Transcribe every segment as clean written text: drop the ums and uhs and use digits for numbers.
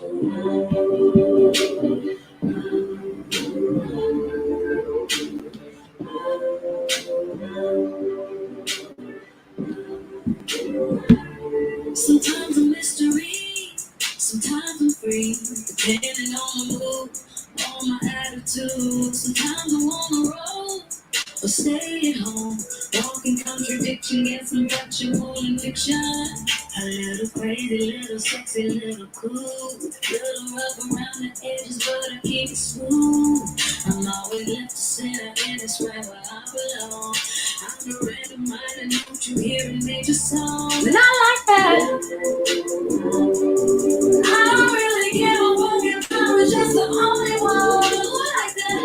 Sometimes a mystery, sometimes I'm free, depending on the mood, on my attitude. Sometimes I'm on the road, or stay at home, walking contradiction, guess I'm factual and fiction. A little crazy, little sexy, little cool, little rough around the edges, but I keep it smooth. I'm always left to center, and it's right where I belong. I'm the random mind, and don't you hear a major song? And I like that. I don't really give a fuck if I was just the only one who like that.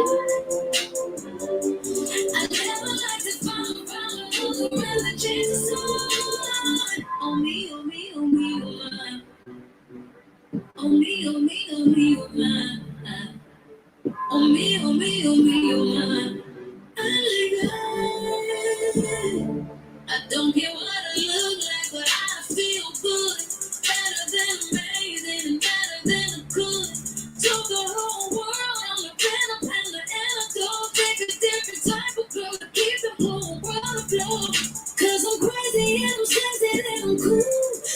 I never like to follow the rules and change the song. On me, on me, on me, on mine. On me, on me, on me, on mine. On me, on me, on me, on mine. I like that. I don't care what I look like, but I feel good. Better than amazing and better than good. Took the whole world on the pen and the antidote. Take a different type of girl to keep the whole world afloat. Cause I'm crazy and I'm sexy and I'm cool.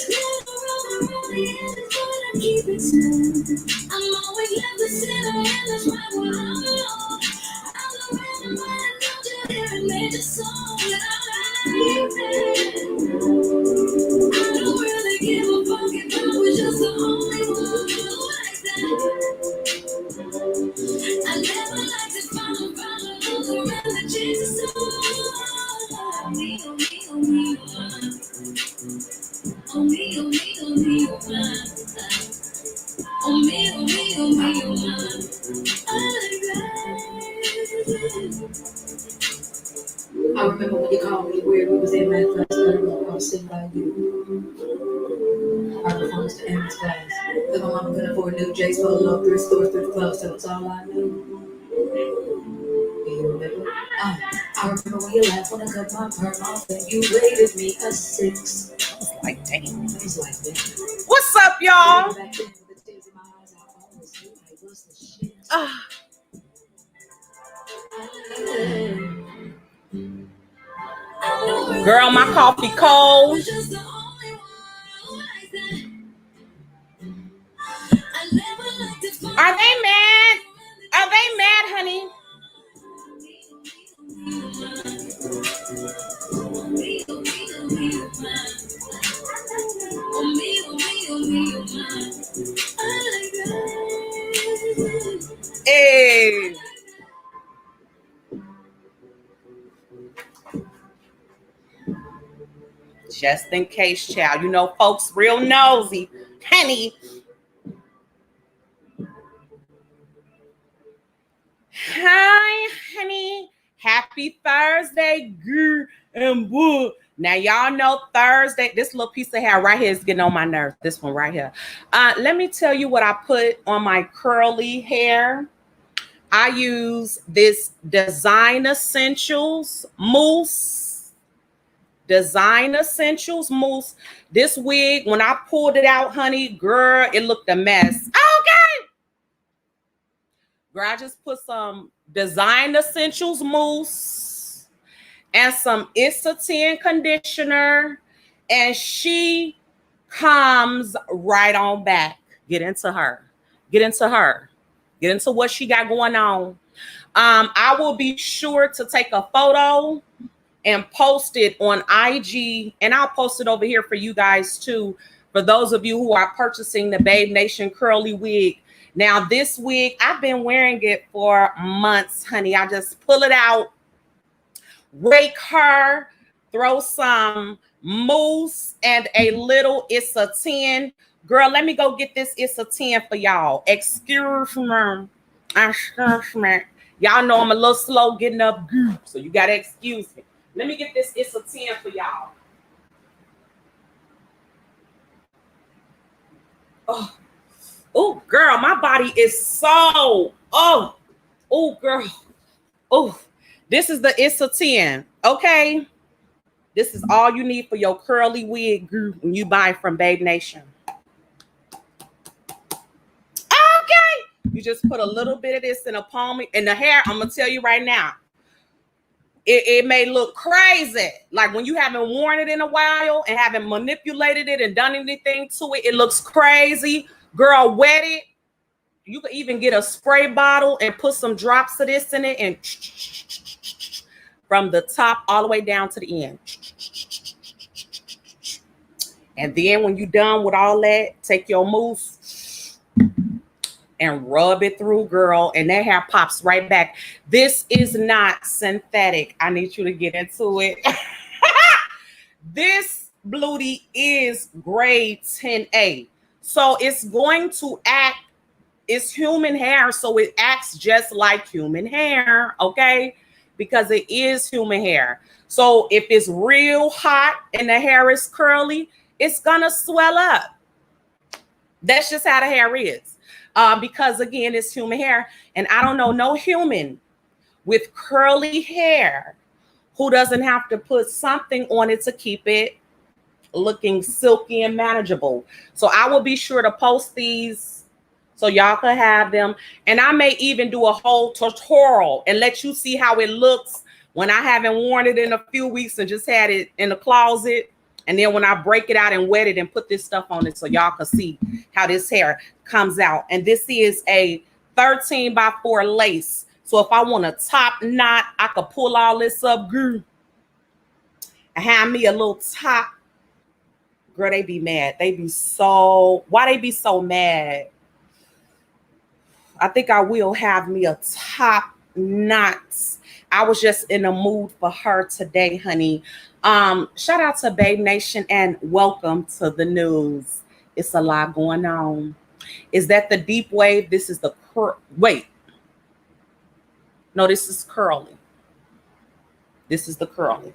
Never around the edges, but I keep it smooth. I'm always left the center and that's right where I belong. I'm the random man, don't you hear it, major song that I like that. I don't really give a fuck if I was just the only one who like that. I never like to follow rules around the change the song. On me, on me, on me, on mine. On me, on me, on me, on mine. On me, on me, on me, on mine. I like that. I remember when you called me weird. We was in math class. I was sitting by you. I refused to Emmy's class. Because my mama couldn't afford new J's Polo, thrift stores, thrift clubs. That was all I knew. Do you remember? I remember when you laughed when I cut my perm off and you rated me a 6. I was like, damn. I was like, damn. What's up, y'all? Girl, my coffee cold. Are they mad? Are they mad, honey? Hey. Just in case, child. You know, folks real nosy. Honey. Hi, honey. Happy Thursday, girl and boy. Now, y'all know Thursday, this little piece of hair right here is getting on my nerves. This one right here. Let me tell you what I put on my curly hair. I use this Design Essentials mousse. Design Essentials mousse. This wig, when I pulled it out, honey, girl, it looked a mess. Okay. Girl, I just put some Design Essentials mousse and some Issa 10 conditioner, and she comes right on back. Get into her. Get into her. Get into what she got going on. I will be sure to take a photo and post it on IG, and I'll post it over here for you guys too, for those of you who are purchasing the BabeNation curly wig. Now, this wig, I've been wearing it for months, honey. I just pull it out, rake her, throw some mousse and a little Issa 10. Girl, let me go get this Issa 10 for y'all. Excuse me. Y'all know I'm a little slow getting up, so you gotta excuse me. Let me get this Issa 10 for y'all. Oh, girl, my body is so, oh, girl. Oh, this is the Issa 10, okay? This is all you need for your curly wig when you buy from BabeNation. You just put a little bit of this in a palm. And the hair, I'm going to tell you right now, it may look crazy. Like when you haven't worn it in a while and haven't manipulated it and done anything to it, it looks crazy. Girl, wet it. You could even get a spray bottle and put some drops of this in it and from the top all the way down to the end. And then when you're done with all that, take your mousse and rub it through, girl, and that hair pops right back. This is not synthetic. I need you to get into it. This Blutie is grade 10A. So it's going to act, it's human hair, so it acts just like human hair, okay? Because it is human hair. So if it's real hot and the hair is curly, it's gonna swell up. That's just how the hair is. Because again, it's human hair. And I don't know no human with curly hair who doesn't have to put something on it to keep it looking silky and manageable. So I will be sure to post these so y'all can have them. And I may even do a whole tutorial and let you see how it looks when I haven't worn it in a few weeks and just had it in the closet. And then when I break it out and wet it and put this stuff on it so y'all can see how this hair comes out. And this is a 13x4 lace. So if I want a top knot, I could pull all this up, girl, and have me a little top. Girl, they be mad. They be so, why they be so mad? I think I will have me a top knot. I was just in a mood for her today, honey. Shout out to BabeNation and welcome to the news. It's a lot going on. Is that the deep wave? This is the wait. No, this is curly. This is the curly.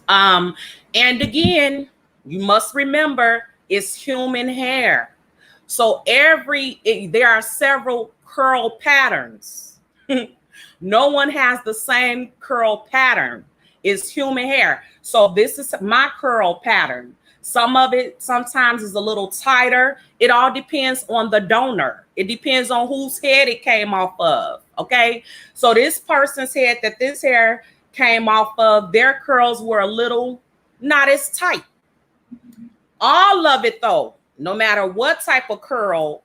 And again, you must remember it's human hair. So there are several curl patterns. No one has the same curl pattern. It's human hair. So this is my curl pattern. Some of it sometimes is a little tighter. It all depends on the donor. It depends on whose head it came off of. Okay. So this person's head that this hair came off of, their curls were a little not as tight. All of it though, no matter what type of curl,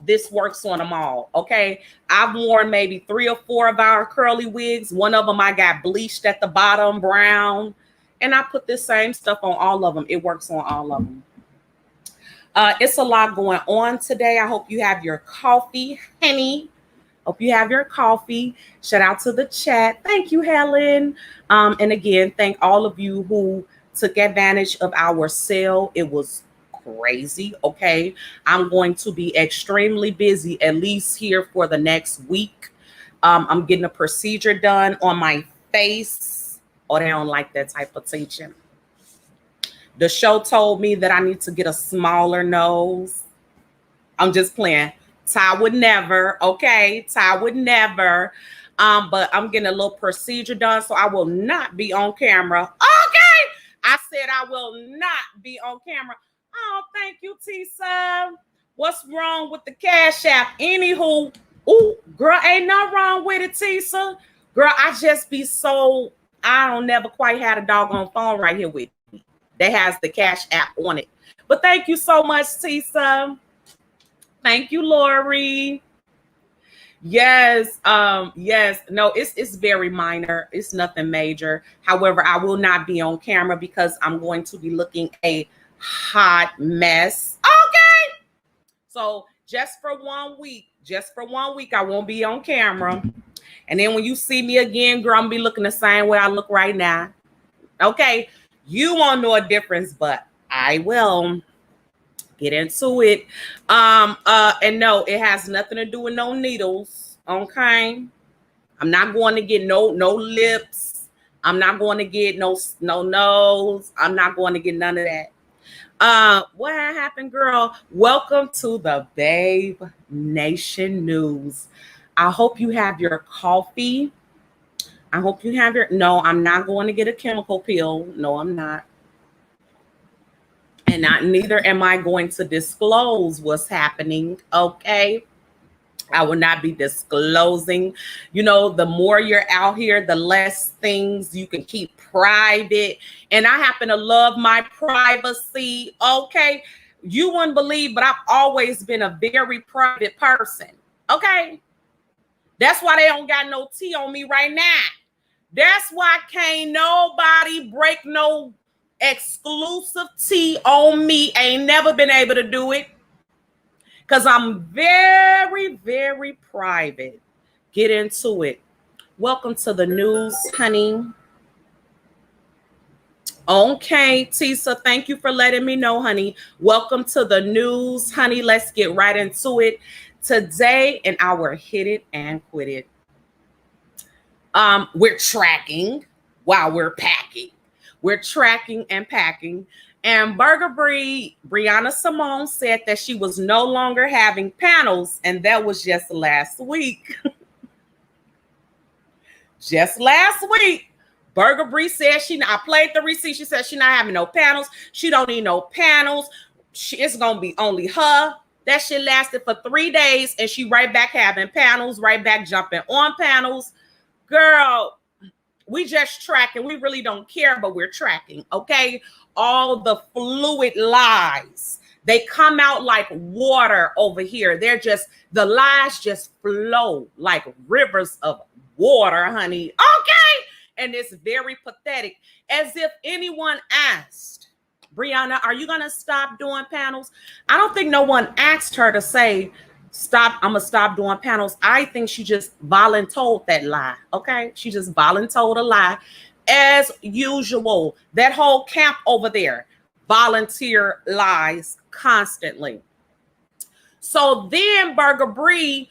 this works on them all. Okay. I've worn maybe 3 or 4 of our curly wigs. One of them I got bleached at the bottom, brown. And I put this same stuff on all of them. It works on all of them. It's a lot going on today. I hope you have your coffee, honey. Hope you have your coffee. Shout out to the chat. Thank you, Helen. And again, thank all of you who took advantage of our sale. It was crazy. Okay. I'm going to be extremely busy, at least here for the next week. I'm getting a procedure done on my face. Oh, they don't like that type of attention. The show told me that I need to get a smaller nose. I'm just playing. Ty would never. Okay. Ty would never. But I'm getting a little procedure done, so I will not be on camera. Okay. I said I will not be on camera. Oh, thank you, Tisa. What's wrong with the Cash App? Anywho, ooh, girl, ain't nothing wrong with it, Tisa. Girl, I just be so, I don't never quite had a doggone phone right here with me that has the Cash App on it. But thank you so much, Tisa. Thank you, Lori. Yes, yes. No, it's very minor. It's nothing major. However, I will not be on camera because I'm going to be looking a hot mess. Okay. So just for 1 week, I won't be on camera. And then when you see me again, girl, I'm gonna be looking the same way I look right now. Okay. You won't know a difference, but I will. Get into it. And no, it has nothing to do with no needles. Okay. I'm not going to get no lips. I'm not going to get no nose. I'm not going to get none of that. What happened, girl? Welcome to the Babe Nation News. I hope you have your coffee. I hope you have your, no, I'm not going to get a chemical peel. No, I'm not. And neither am I going to disclose what's happening. Okay. I will not be disclosing. You know, the more you're out here, the less things you can keep private. And I happen to love my privacy. Okay. You wouldn't believe, but I've always been a very private person. Okay. That's why they don't got no tea on me right now. That's why can't nobody break no exclusive tea on me. Ain't never been able to do it. Because I'm very, very private. Get into it. Welcome to the news, honey. Okay, Tisa, thank you for letting me know, honey. Welcome to the news, honey. Let's get right into it. Today in our Hit It and Quit It, we're tracking while we're packing. We're tracking and packing. And Burger Brianna Simone said that she was no longer having panels, and that was just last week. Just last week, Burger Bree said I played the receipt. She said she's not having no panels. She don't need no panels. It's gonna be only her. That shit lasted for 3 days, and she right back having panels, right back jumping on panels. Girl, we just tracking. We really don't care, but we're tracking, okay? All the fluid lies. They come out like water over here. The lies just flow like rivers of water, honey. Okay? And it's very pathetic. As if anyone asked, Brianna, are you going to stop doing panels? I don't think no one asked her to say, stop, I'm going to stop doing panels. I think she just volunteered that lie, okay? She just volunteered a lie. As usual, that whole camp over there, volunteer lies constantly. So then Burger Bree,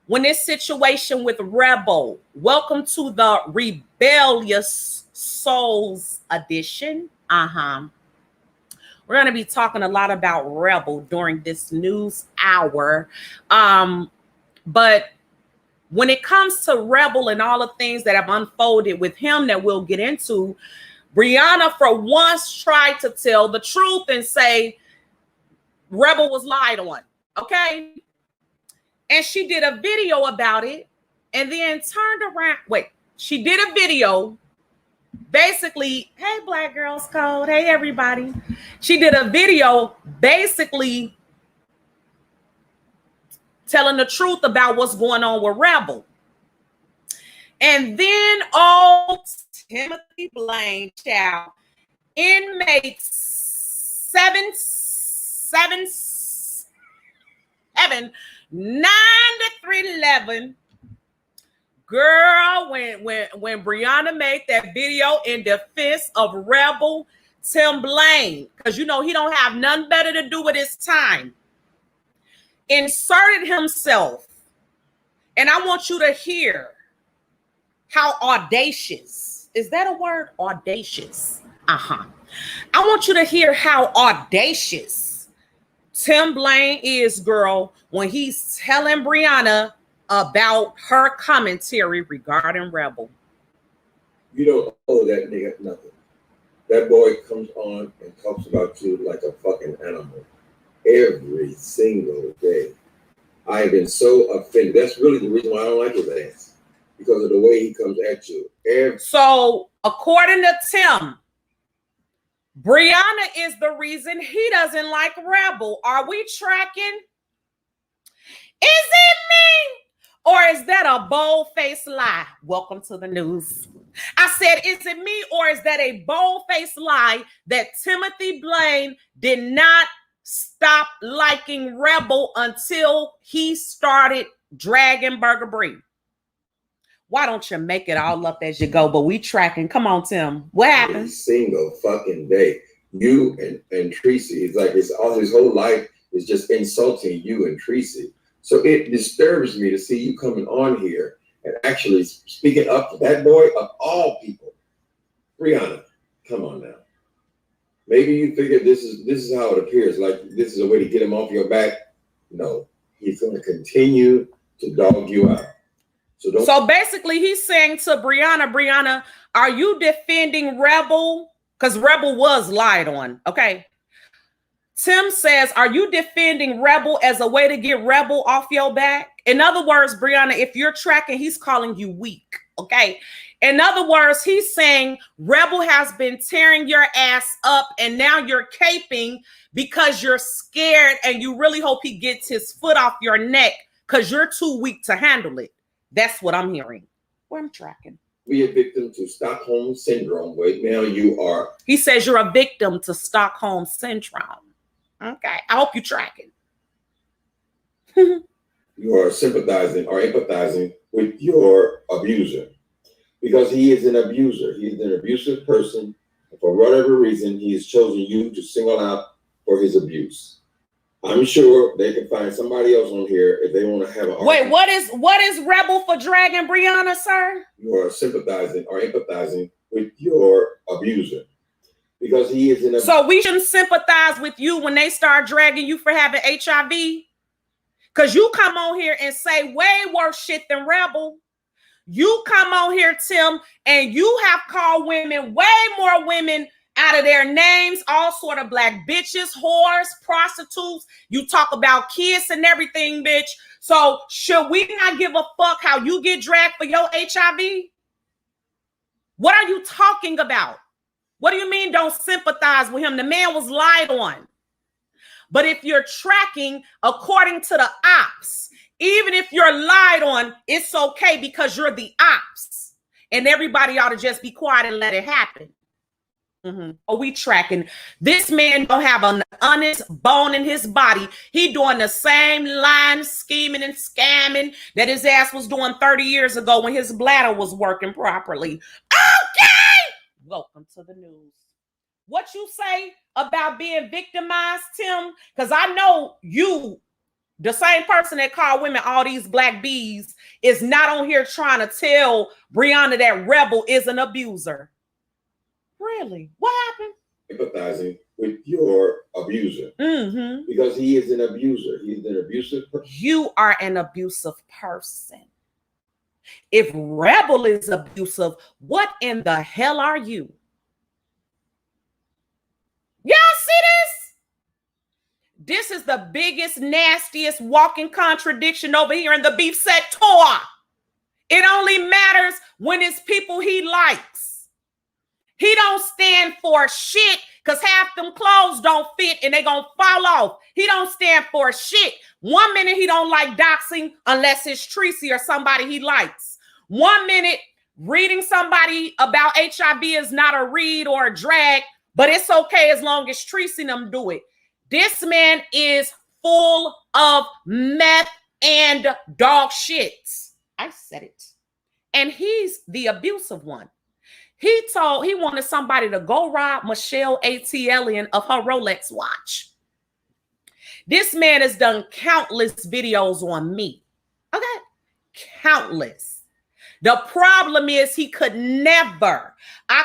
when this situation with Rebel, welcome to the Rebellious Souls edition. We're going to be talking a lot about Rebel during this news hour. But when it comes to Rebel and all the things that have unfolded with him that we'll get into, Brianna for once tried to tell the truth and say Rebel was lied on, okay? And she did a video about it and then turned around. Wait, she did a video basically, hey, Black Girls Code, hey, everybody. She did a video basically telling the truth about what's going on with Rebel. And then Timothy Blaine, child, inmate 7779311. Girl, when Brianna made that video in defense of Rebel Tim Blaine, because you know he don't have nothing better to do with his time, inserted himself. And I want you to hear how audacious, is that a word? Audacious. I want you to hear how audacious Tim Blaine is, girl, when he's telling Brianna about her commentary regarding Rebel. You don't owe that nigga nothing. That boy comes on and talks about you like a fucking animal every single day. I have been so offended. That's really the reason why I don't like his ass, because of the way he comes at you. So, according to Tim, Brianna is the reason he doesn't like Rebel. Are we tracking? Is it me? Or is that a bold-faced lie? Welcome to the news. I said, is it me or is that a bold-faced lie that Timothy Blaine did not stop liking Rebel until he started dragging Burger Bree? Why don't you make it all up as you go? But we tracking. Come on, Tim. What happened? Every single fucking day. You and Tracy, it's like his whole life is just insulting you and Tracy. So it disturbs me to see you coming on here and actually speaking up to that boy of all people. Brianna, come on now. Maybe you figure this is how it appears, like this is a way to get him off your back. No, he's going to continue to dog you out. So basically he's saying to Brianna, are you defending Rebel? Because Rebel was lied on, okay? Tim says, are you defending Rebel as a way to get Rebel off your back? In other words, Brianna, if you're tracking, he's calling you weak. Okay. In other words, he's saying Rebel has been tearing your ass up and now you're caping because you're scared and you really hope he gets his foot off your neck because you're too weak to handle it. That's what I'm hearing. Where I'm tracking. Be a victim to Stockholm Syndrome. Wait, now you are. He says you're a victim to Stockholm Syndrome. Okay. I hope you're tracking. You are sympathizing or empathizing with your abuser because he is an abuser. He is an abusive person. And for whatever reason, he has chosen you to single out for his abuse. I'm sure they can find somebody else on here if they want to have an Wait, what is Rebel for dragging Brianna, sir? You are sympathizing or empathizing with your abuser because he is in a. So we shouldn't sympathize with you when they start dragging you for having HIV? Because you come on here and say way worse shit than Rebel. You come on here, Tim, and you have called women, way more women out of their names, all sort of black bitches, whores, prostitutes. You talk about kids and everything, bitch. So should we not give a fuck how you get dragged for your HIV? What are you talking about? What do you mean don't sympathize with him? The man was lied on. But if you're tracking according to the ops, even if you're lied on, it's okay because you're the ops. And everybody ought to just be quiet and let it happen. Are we tracking? This man don't have an honest bone in his body. He doing the same line scheming and scamming that his ass was doing 30 years ago when his bladder was working properly. Okay. Welcome to the news. What you say about being victimized, Tim? Because I know you, the same person that called women all these black bees, is not on here trying to tell Brianna that Rebel is an abuser. Really? What happened? Empathizing with your abuser because he is an abuser. He's an abusive person. You are an abusive person. If Rebel is abusive, what in the hell are you? Y'all see this? This is the biggest, nastiest walking contradiction over here in the beef sector. It only matters when it's people he likes. He don't stand for shit because half them clothes don't fit and they gonna fall off. He don't stand for shit. 1 minute he don't like doxing unless it's Tracy or somebody he likes. 1 minute reading somebody about HIV is not a read or a drag, but it's okay as long as Tracy and them do it. This man is full of meth and dog shit. I said it. And he's the abusive one. He wanted somebody to go rob Michelle ATLian of her Rolex watch. This man has done countless videos on me. Okay? Countless. The problem is I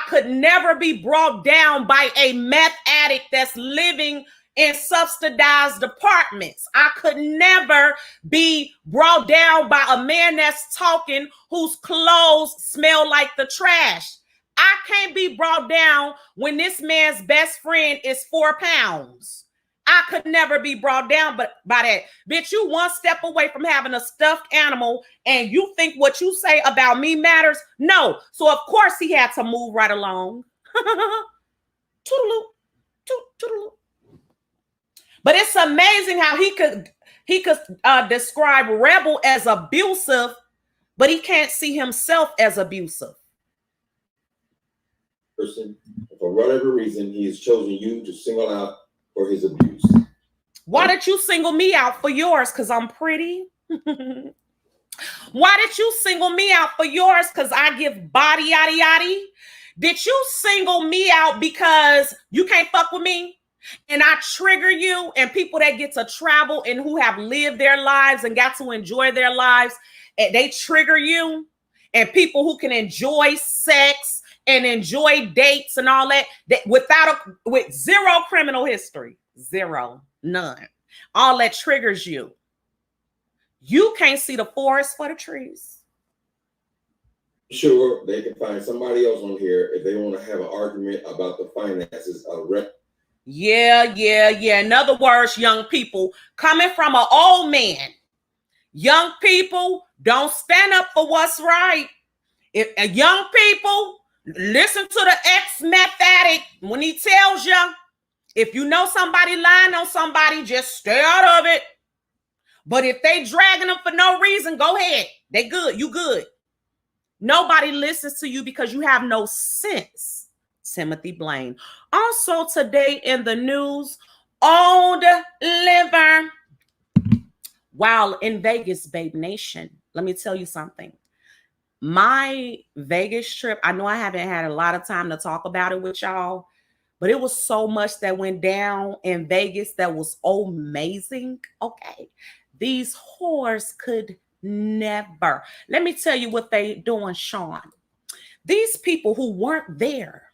could never be brought down by a meth addict that's living in subsidized apartments. I could never be brought down by a man that's talking whose clothes smell like the trash. I can't be brought down when this man's best friend is 4 pounds. I could never be brought down by that. Bitch, you one step away from having a stuffed animal and you think what you say about me matters? No. So of course he had to move right along. Toodaloo. Toodaloo. But it's amazing how he could describe Rebel as abusive, but he can't see himself as abusive. Person, for whatever reason, he has chosen you to single out for his abuse. Why did you single me out for yours? Because I'm pretty. Why did you single me out for yours? Because I give body yaddy yaddy. Did you single me out because you can't fuck with me? And I trigger you and people that get to travel and who have lived their lives and got to enjoy their lives, and they trigger you. And people who can enjoy sex and enjoy dates and all that with zero criminal history, none. All that triggers you. You can't see the forest for the trees. Sure, they can find somebody else on here if they want to have an argument about the finances of Yeah. In other words, young people, coming from an old man, young people, don't stand up for what's right. If young people, listen to the ex-meth when he tells you, if you know somebody lying on somebody, just stay out of it. But if they dragging them for no reason, go ahead. They good. You good. Nobody listens to you because you have no sense. Timothy Blaine. Also today in the news, old liver while in Vegas, BabeNation. Let me tell you something. My Vegas trip, I know I haven't had a lot of time to talk about it with y'all, but it was so much that went down in Vegas that was amazing. Okay. These whores could never. Let me tell you what they doing, Sean. These people who weren't there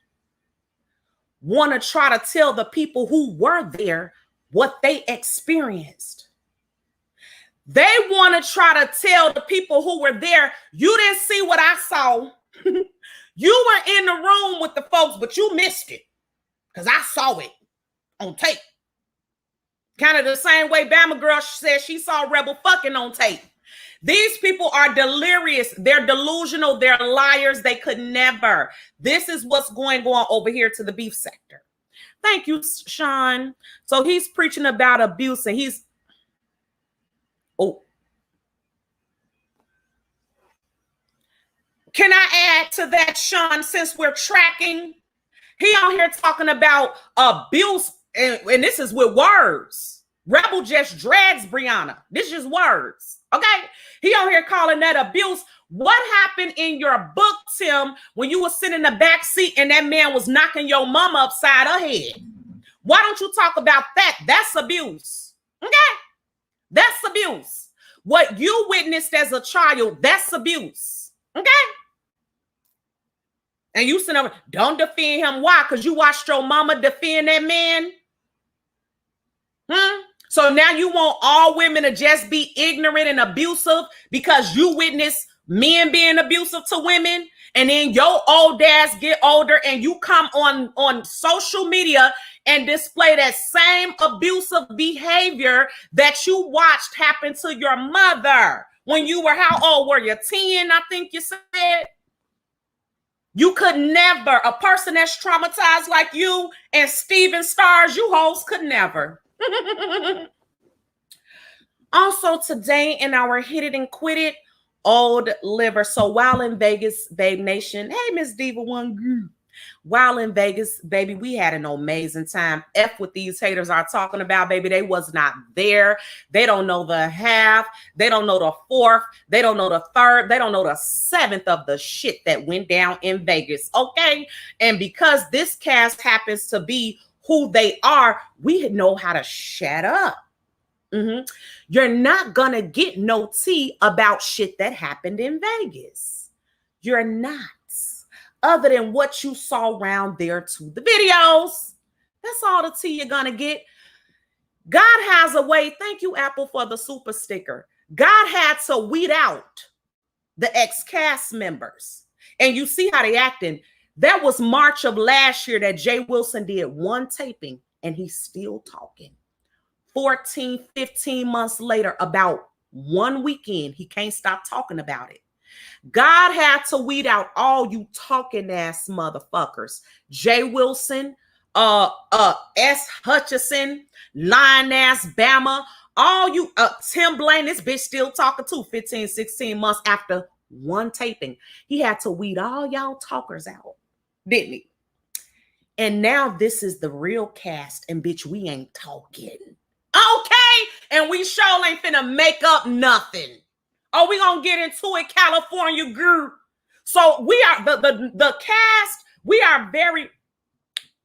want to try to tell the people who were there what they experienced. They want to try to tell the people who were there, you didn't see what I saw. You were in the room with the folks, but you missed it because I saw it on tape. Kind of the same way Bama Girl said she saw Rebel fucking on tape. These people are delirious. They're delusional. They're liars. They could never. This is what's going on over here to the beef sector. Thank you, Sean. So he's preaching about abuse and he's, oh. Can I add to that, Sean, since we're tracking? He on here talking about abuse, and this is with words. Rebel just drags Brianna. This is just words, okay? He on here calling that abuse. What happened in your book, Tim, when you were sitting in the back seat and that man was knocking your mama upside her head? Why don't you talk about that? That's abuse, okay? That's abuse. What you witnessed as a child, that's abuse, okay? And you sit over, don't defend him. Why? Because you watched your mama defend that man? So now you want all women to just be ignorant and abusive because you witness men being abusive to women, and then your old ass get older and you come on social media and display that same abusive behavior that you watched happen to your mother when you were, how old were you? 10, I think you said. You could never, a person that's traumatized like you and Steven Stars, you hoes could never. Also today in our Hit It and Quit It, old liver. So while in Vegas, BabeNation, hey, Miss Diva One Group. While in Vegas, baby, we had an amazing time. F what these haters are talking about, baby. They was not there. They don't know the half. They don't know the fourth. They don't know the third. They don't know the seventh of the shit that went down in Vegas, okay? And because this cast happens to be who they are, we know how to shut up. You're not going to get no tea about shit that happened in Vegas. You're not. Other than what you saw around there to the videos. That's all the tea you're going to get. God has a way. Thank you, Apple, for the super sticker. God had to weed out the ex-cast members. And you see how they acting. That was March of last year that Jay Wilson did one taping and he's still talking. 14, 15 months later, about one weekend, he can't stop talking about it. God had to weed out all you talking ass motherfuckers. Jay Wilson, S. Hutchison, lying ass Bama, all you, Tim Blaine, this bitch still talking too, 15, 16 months after one taping. He had to weed all y'all talkers out, didn't he? And now this is the real cast, and bitch, we ain't talking. Okay, and we sure ain't finna make up nothing. Oh, we gonna get into it, California group. So we are the cast. We are very,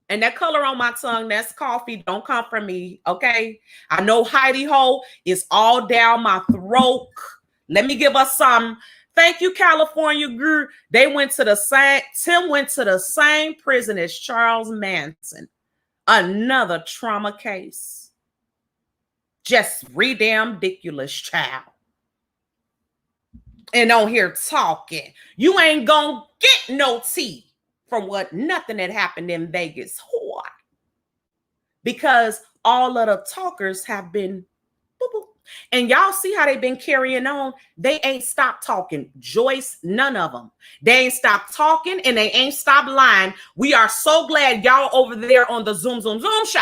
and that color on my tongue, that's coffee. Don't come from me, okay? I know Heidi Ho is all down my throat. Let me give us some. Thank you, California group. They went to the same. Tim went to the same prison as Charles Manson. Another trauma case. Just redamn ridiculous, child. And on here talking, you ain't gonna get no tea from what nothing that happened in Vegas. Whore. because all of the talkers have been boop, boop. And y'all see how they've been carrying on. They ain't stopped talking. Joyce, none of them. They ain't stopped talking and they ain't stopped lying. We are so glad y'all over there on the Zoom show.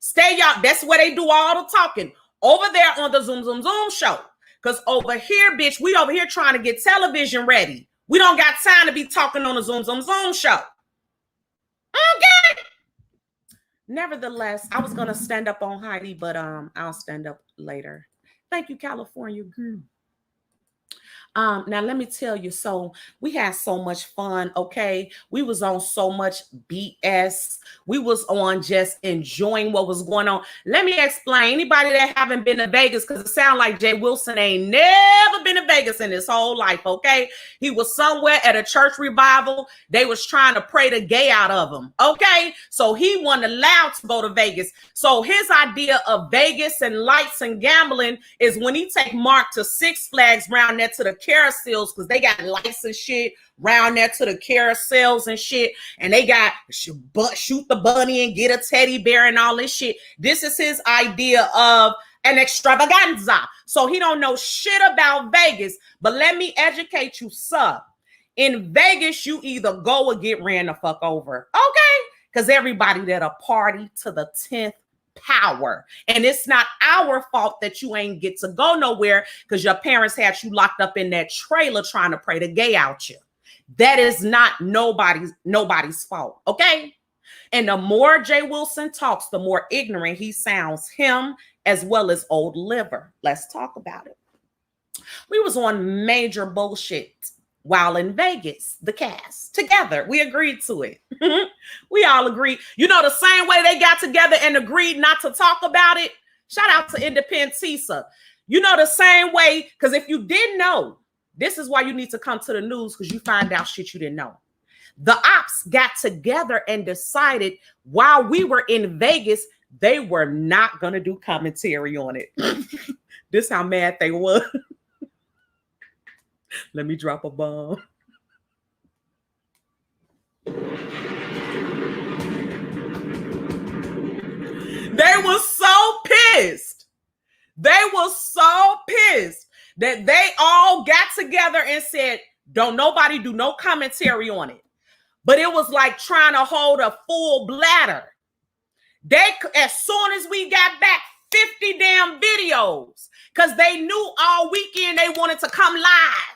Stay y'all. That's where they do all the talking. Over there on the Zoom show. Because over here, bitch, we over here trying to get television ready. We don't got time to be talking on the Zoom show. Okay. Nevertheless, I was going to stand up on Heidi, but I'll stand up later. Thank you, California girl. Now let me tell you, so we had so much fun. Okay, we was on so much BS. We was on just enjoying what was going on. Let me explain. Anybody that haven't been to Vegas, because it sounds like Jay Wilson ain't never been to Vegas in his whole life. Okay, he was somewhere at a church revival. They was trying to pray the gay out of him. Okay, so he wasn't allowed to go to Vegas. So his idea of Vegas and lights and gambling is when he take Mark to Six Flags round there to the carousels, because they got lights and shit round there to the carousels and shit, and they got shoot the bunny and get a teddy bear and all this shit. This is his idea of an extravaganza. So he don't know shit about Vegas, but let me educate you, sir. In Vegas, you either go or get ran the fuck over, okay? Because everybody that'll party to the 10th power. And it's not our fault that you ain't get to go nowhere because your parents had you locked up in that trailer trying to pray the gay out you. That is not nobody's fault, okay? And the more Jay Wilson talks, the more ignorant he sounds, him as well as Old Liver. Let's talk about it. We was on major bullshit while in Vegas, the cast, together. We agreed to it. We all agreed. You know, the same way they got together and agreed not to talk about it. Shout out to Independentisa. You know, the same way, because if you didn't know, this is why you need to come to the news, because you find out shit you didn't know. The ops got together and decided while we were in Vegas, they were not going to do commentary on it. This how mad they were. Let me drop a bomb. They were so pissed. They were so pissed that they all got together and said, don't nobody do no commentary on it. But it was like trying to hold a full bladder. They, as soon as we got back, 50 damn videos, because they knew all weekend they wanted to come live.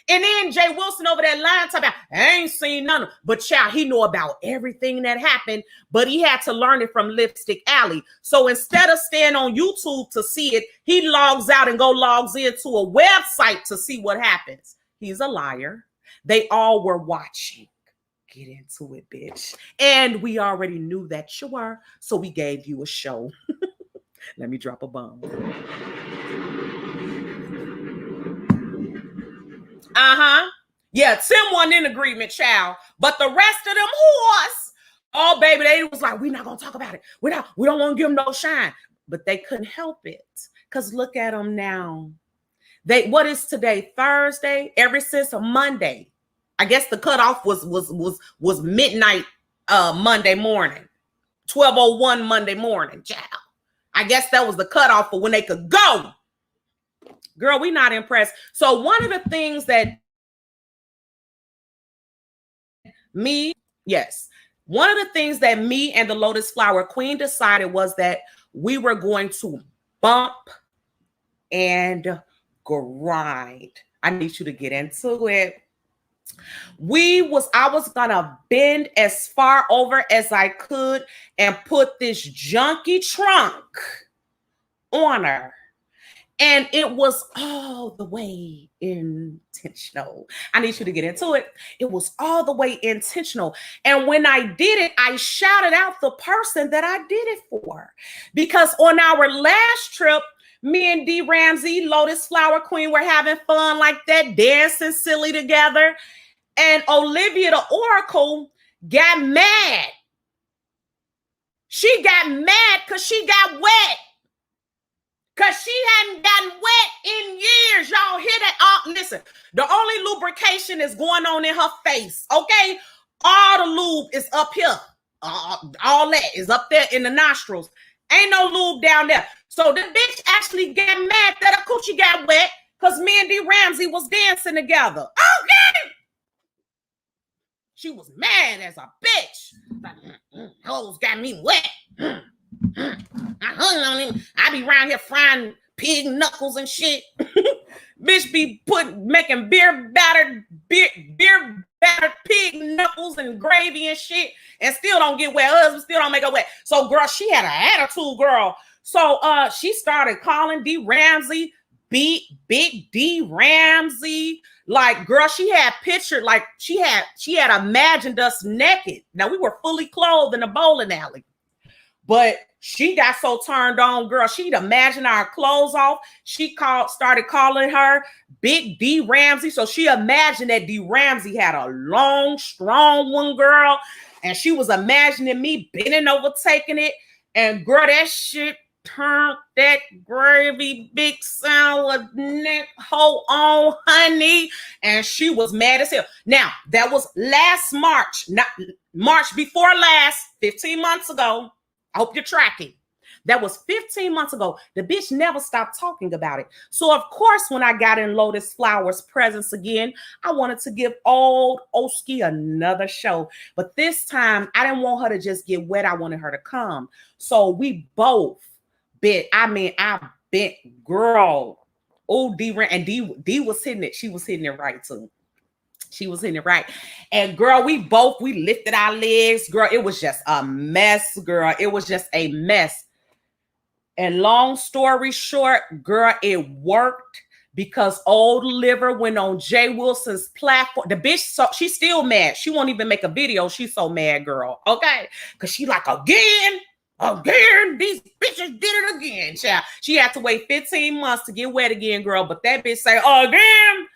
And then Jay Wilson over that line talking about, I ain't seen none of them. But child, he knew about everything that happened, but he had to learn it from Lipstick Alley. So instead of staying on YouTube to see it, he logs out and logs into a website to see what happens. He's a liar. They all were watching. Get into it, bitch. And we already knew that you were, so we gave you a show. Let me drop a bomb. Yeah, Tim wasn't in agreement, child. But the rest of them whores, oh, baby, they was like, we're not going to talk about it. We don't want to give them no shine. But they couldn't help it. Because look at them now. What is today? Thursday? Ever since a Monday. I guess the cutoff was midnight Monday morning. 12:01 Monday morning, child. I guess that was the cutoff for when they could go. Girl, we not impressed. So one of the things that one of the things that me and the Lotus Flower Queen decided was that we were going to bump and grind. I need you to get into it. I was gonna bend as far over as I could and put this junky trunk on her. And it was all the way intentional. I need you to get into it. It was all the way intentional. And when I did it, I shouted out the person that I did it for. Because on our last trip, me and D Ramsey, Lotus Flower Queen, were having fun like that, dancing silly together. And Olivia the Oracle got mad. She got mad because she got wet. Because she hadn't gotten wet in years. Y'all hear that? Listen, the only lubrication is going on in her face, okay? All the lube is up here. all that is up there in the nostrils. Ain't no lube down there. So the bitch actually got mad that her coochie got wet because me and D. Ramsey was dancing together. Okay. She was mad as a bitch. Hoes got me wet. I hung on him. I be around here frying pig knuckles and shit. Bitch be making beer battered pig knuckles and gravy and shit, and still don't get wet. Husband still don't make her wet. So girl, she had an attitude, girl. So she started calling D. Ramsey Big D. Ramsey. Like, girl, she had pictured, like she had imagined us naked. Now we were fully clothed in a bowling alley. But she got so turned on, girl. She'd imagine our clothes off. She started calling her Big D. Ramsey. So she imagined that D. Ramsey had a long, strong one, girl. And she was imagining me bending over, taking it. And girl, that shit turned that gravy big salad neck hole on, honey. And she was mad as hell. Now, that was last March, not March before last, 15 months ago. I hope you're tracking. That was 15 months ago. The bitch never stopped talking about it. So, of course, when I got in Lotus Flowers' presence again, I wanted to give old Oski another show. But this time, I didn't want her to just get wet. I wanted her to come. So we both bit. I bent, girl. Oh, D was hitting it. She was hitting it right, too. She was hitting it right. And girl, we lifted our legs. Girl, it was just a mess, girl. It was just a mess. And long story short, girl, it worked because old liver went on Jay Wilson's platform. The bitch, so she's still mad. She won't even make a video. She's so mad, girl. Okay. Because she like, again, these bitches did it again. Child. She had to wait 15 months to get wet again, girl. But that bitch say, again.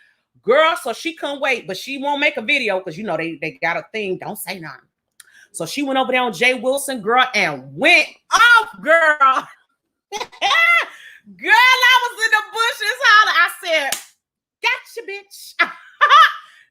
Girl, so she couldn't wait, but she won't make a video because, you know, they got a thing. Don't say nothing. So she went over there on Jay Wilson, girl, and went off, girl. Girl, I was in the bushes hollering. I said, gotcha, bitch.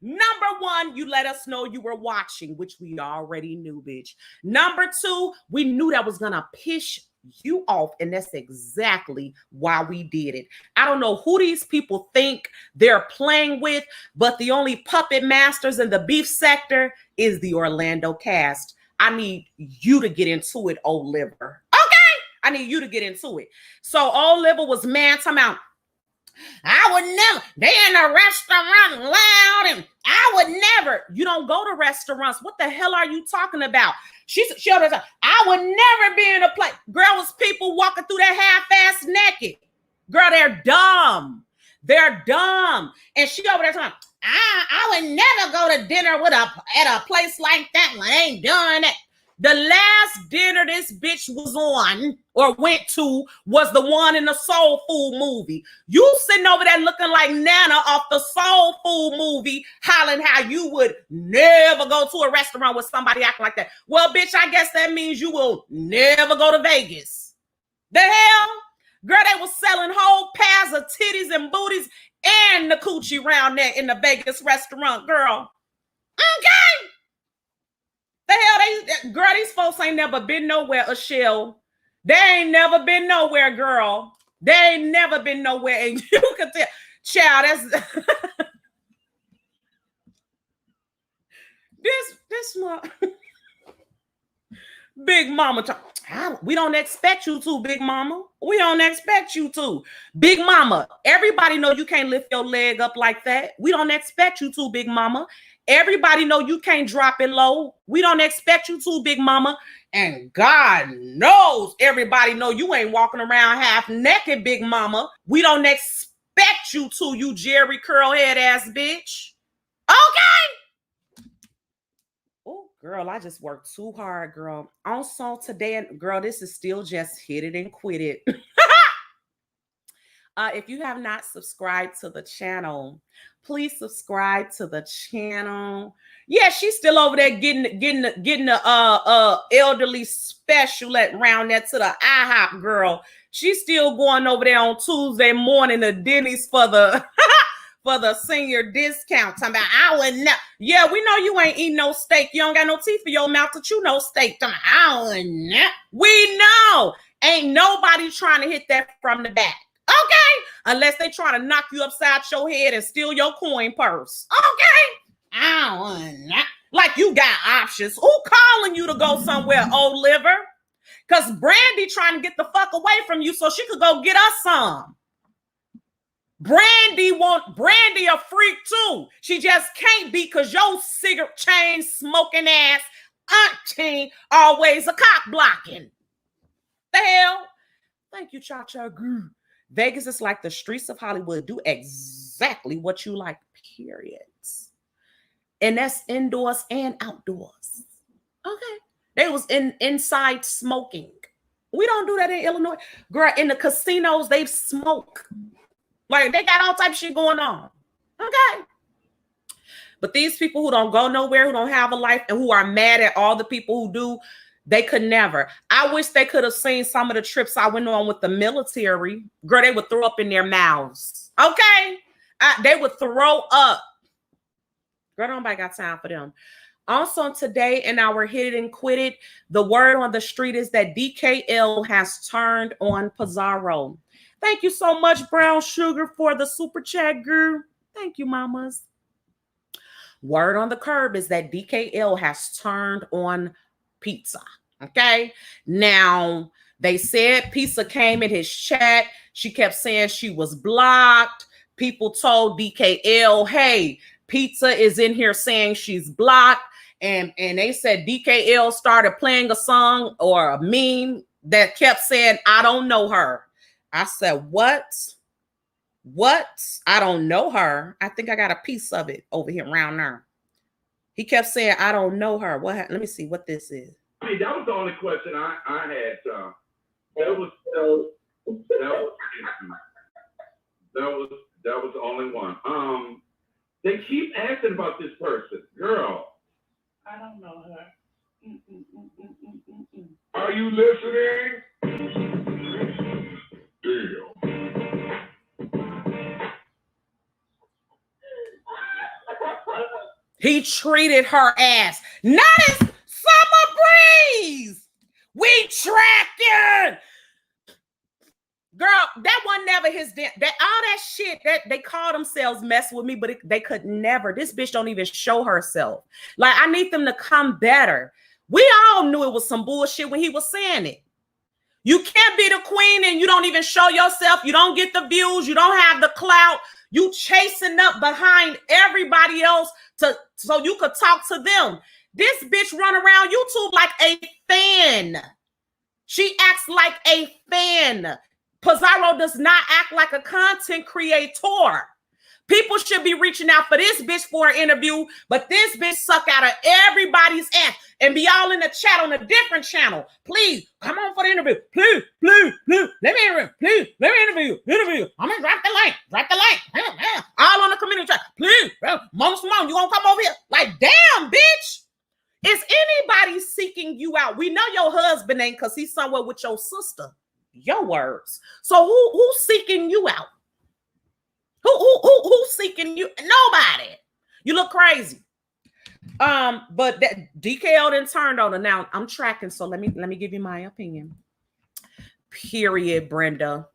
Number one, you let us know you were watching, which we already knew, bitch. Number two, we knew that was going to piss you off, and that's exactly why we did it. I don't know who these people think they're playing with, but the only puppet masters in the beef sector is the Orlando cast. I need you to get into it, old liver. Okay, I need you to get into it. So old liver was mad, talking about, I would never, they in a restaurant loud, and I would never. You don't go to restaurants. What the hell are you talking about? She always said, I would never be in a place. Girl, was people walking through that half-ass naked. Girl, they're dumb. They're dumb. And she over there talking, I would never go to dinner at a place like that when I ain't done that. The last dinner this bitch was on or went to was the one in the Soul Food movie. You sitting over there looking like Nana off the Soul Food movie, hollering how you would never go to a restaurant with somebody acting like that. Well, bitch, I guess that means you will never go to Vegas. The hell? Girl, they was selling whole pairs of titties and booties and the coochie round there in the Vegas restaurant, girl. Okay. The hell, girl, these folks ain't never been nowhere, Ashell. They ain't never been nowhere, girl. They ain't never been nowhere, and you can tell. Child, that's this one. Big Mama, we don't expect you to, Big Mama. We don't expect you to. Big Mama, everybody know you can't lift your leg up like that. We don't expect you to, Big Mama. Everybody know you can't drop it low. We don't expect you to, Big Mama. And God knows everybody know you ain't walking around half naked, Big Mama. We don't expect you to, you Jerry curl head ass bitch. Okay. Oh, girl, I just worked too hard, girl. Also today, girl, this is still just hit it and quit it. If you have not subscribed to the channel, please subscribe to the channel. Yeah, she's still over there getting the elderly special round there to the IHOP, girl. She's still going over there on Tuesday morning to Denny's for the for the senior discount. Talking about, I wouldn't know. Yeah, we know you ain't eating no steak. You don't got no teeth in your mouth to chew no steak. Talking about, I wouldn't know. We know. Ain't nobody trying to hit that from the back. Okay? Unless they trying to knock you upside your head and steal your coin purse. Okay? I wouldn't know. Like you got options. Who calling you to go somewhere, old liver? Because Brandy trying to get the fuck away from you so she could go get us some. Brandy a freak too. She just can't be because your cigarette chain smoking ass auntie always a cock blocking. The hell? Thank you, Cha-Cha. Vegas is like the streets of Hollywood. Do exactly what you like, periods. And that's indoors and outdoors. Okay. They was inside smoking. We don't do that in Illinois. Girl, in the casinos, they smoke. Like, they got all type of shit going on. Okay. But these people who don't go nowhere, who don't have a life, and who are mad at all the people who do, they could never. I wish they could have seen some of the trips I went on with the military. Girl, they would throw up in their mouths. Okay? They would throw up. Girl, nobody got time for them. Also today in our Hit It and Quit It, the word on the street is that DKL has turned on Pizarro. Thank you so much, Brown Sugar, for the super chat, girl. Thank you, mamas. Word on the curb is that DKL has turned on Pizza. Okay. Now, they said Pizza came in his chat. She kept saying she was blocked. People told DKL, hey, Pizza is in here saying she's blocked. And they said DKL started playing a song or a meme that kept saying, I don't know her. I said, what? I don't know her. I think I got a piece of it over here around there. He kept saying, I don't know her. What? Let me see what this is. I mean, that was the only question I had. That was the only one. They keep asking about this person, girl. I don't know her. Are you listening? Damn. He treated her ass. Not as Summer Breeze. We tracking. Girl, that one never his that all that shit that they call themselves mess with me, but they could never. This bitch don't even show herself. Like, I need them to come better. We all knew it was some bullshit when he was saying it. You can't be the queen and you don't even show yourself. You don't get the views. You don't have the clout. You chasing up behind everybody else so you could talk to them. This bitch run around YouTube like a fan. She acts like a fan. Pizarro does not act like a content creator. People should be reaching out for this bitch for an interview, but this bitch suck out of everybody's ass and be all in the chat on a different channel. Please, come on for the interview. Please, let me interview you. I'm gonna drop the link. All on the community chat. Please, Mama Simone, you gonna come over here? Like, damn, bitch. Is anybody seeking you out? We know your husband ain't because he's somewhere with your sister. Your words. So who's seeking you out? Who's seeking you? Nobody. You look crazy. But that DKL didn't turn on her. Now I'm tracking, so let me give you my opinion. Period, Brenda.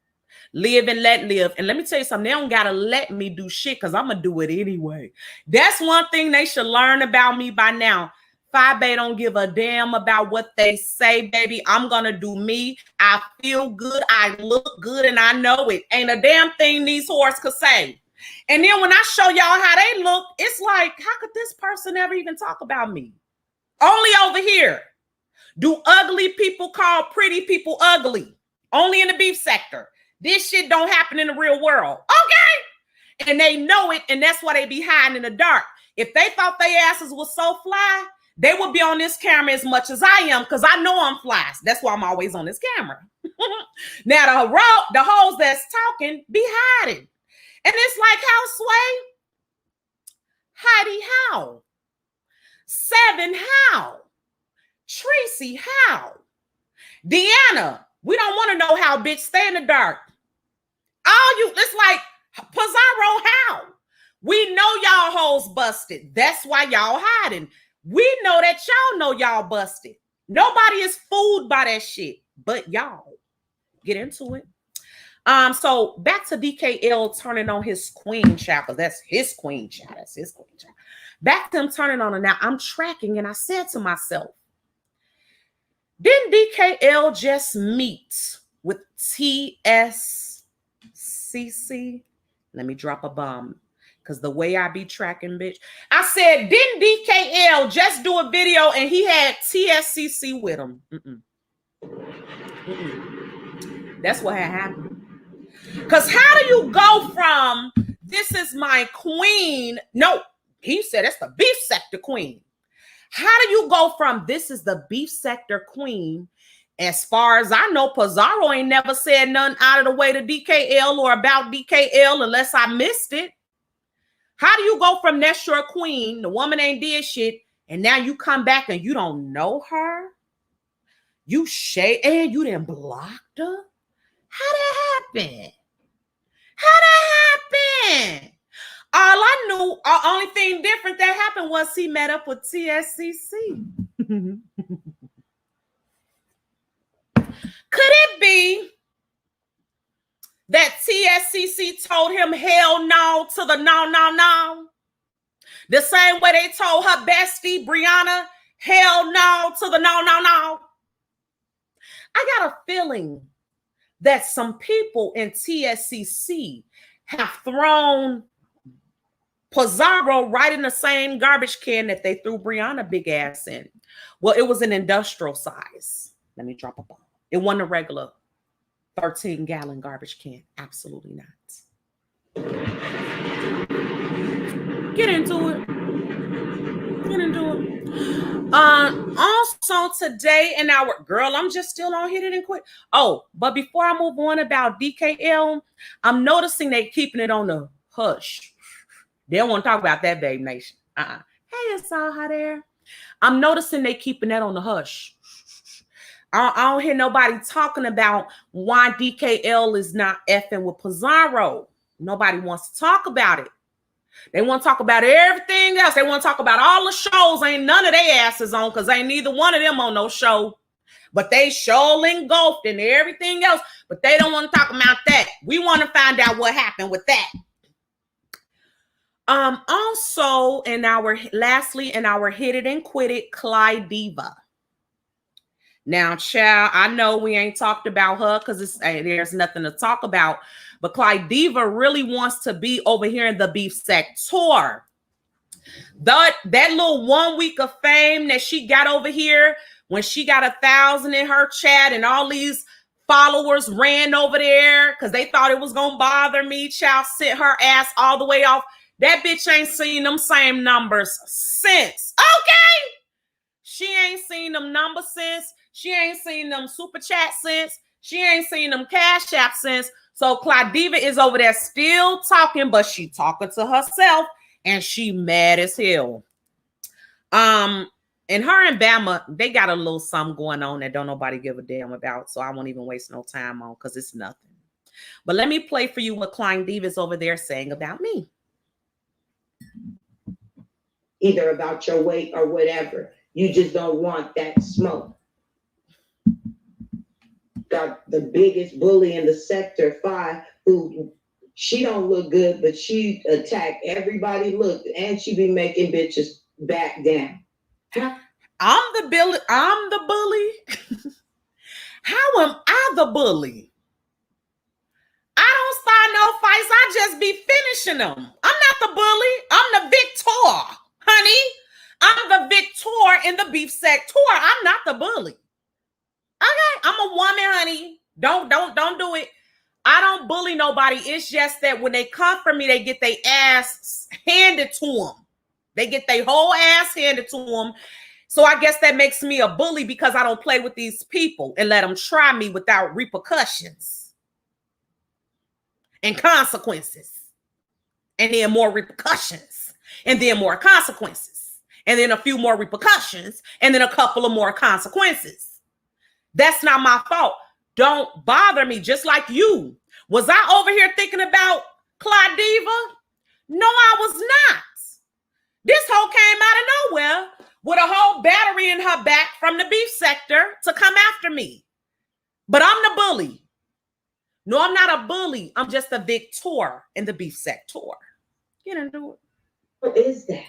Live and let live. And let me tell you something, they don't gotta let me do shit because I'm gonna do it anyway. That's one thing they should learn about me by now. Fabe don't give a damn about what they say, baby. I'm gonna do me. I feel good, I look good, and I know it. Ain't a damn thing these whores could say. And then when I show y'all how they look, it's like, how could this person ever even talk about me? Only over here. Do ugly people call pretty people ugly? Only in the beef sector. This shit don't happen in the real world. Okay? And they know it, and that's why they be hiding in the dark. If they thought their asses was so fly, they would be on this camera as much as I am because I know I'm fly. That's why I'm always on this camera. Now, the hoes that's talking be hiding. And it's like, how, Sway? Heidi, how? Seven, how? Tracy, how? Deanna, we don't want to know how, bitch. Stay in the dark. All you, it's like, Pizarro, how? hoes busted. That's why y'all hiding. We know that y'all know y'all busted. Nobody is fooled by that shit, but y'all. Get into it. So back to DKL turning on his queen child, because that's his queen child. That's his queen child. Back to him turning on her. Now I'm tracking, and I said to myself, didn't DKL just meet with TSCC? Let me drop a bomb. Because the way I be tracking, bitch. I said, didn't DKL just do a video and he had TSCC with him? That's what had happened. Because how do you go from, this is my queen? No, he said that's the beef sector queen. How do you go from, this is the beef sector queen? As far as I know, Pizarro ain't never said nothing out of the way to DKL or about DKL unless I missed it. How do you go from that's your queen, the woman ain't did shit, and now you come back and you don't know her? You shade and you didn't block her? How that happen? How that happened? All I knew, only thing different that happened was he met up with TSCC. Could it be that TSCC told him hell no to the no? The same way they told her bestie, Brianna, hell no to the no. I got a feeling that some people in TSCC have thrown Pizarro right in the same garbage can that they threw Brianna big ass in. Well, it was an industrial size. Let me drop a bomb. It wasn't a regular 13-gallon garbage can. Absolutely not. Get into it. Also today in our, girl, I'm just still on Hit It and Quit. Oh, but before I move on about DKL, I'm noticing they keeping it on the hush. They don't want to talk about that, BabeNation. Hey, it's all hot there. I'm noticing they keeping that on the hush. I don't hear nobody talking about why DKL is not effing with Pizarro. Nobody wants to talk about it. They want to talk about everything else. They want to talk about all the shows. Ain't none of their asses on because ain't neither one of them on no show. But they sure engulfed in everything else. But they don't want to talk about that. We want to find out what happened with that. Also, lastly, in our Hit It and Quit It, Clyde Diva. Now, child, I know we ain't talked about her because there's nothing to talk about. But Clyde Diva really wants to be over here in the beef sector. That little 1 week of fame that she got over here when she got 1,000 in her chat and all these followers ran over there because they thought it was gonna bother me. Child sent her ass all the way off. That bitch ain't seen them same numbers since. Okay, she ain't seen them numbers since. She ain't seen them super chat since. She ain't seen them cash app since. So Clyde Diva is over there still talking, but she talking to herself and she mad as hell. And her and Bama, they got a little something going on that don't nobody give a damn about. So I won't even waste no time on because it's nothing. But let me play for you what Clyde Diva is over there saying about me. Either about your weight or whatever. You just don't want that smoke. Got the biggest bully in the sector 5 who she don't look good, but she attack everybody look and she be making bitches back down. I'm the bully. How am I the bully? I don't start no fights. I just be finishing them. I'm not the bully. I'm the victor, honey. I'm the victor in the beef sector. I'm not the bully. Okay, I'm a woman, honey. Don't do it. I don't bully nobody. It's just that when they come for me, they get their ass handed to them. They get their whole ass handed to them. So I guess that makes me a bully because I don't play with these people and let them try me without repercussions and consequences. And then more repercussions. And then more consequences. And then a few more repercussions. And then a couple of more consequences. That's not my fault. Don't bother me, just like you. Was I over here thinking about Clyde Diva? No, I was not. hoe came out of nowhere with a whole battery in her back from the beef sector to come after me. But I'm the bully. No, I'm not a bully. I'm just a victor in the beef sector. Get into it. What is that?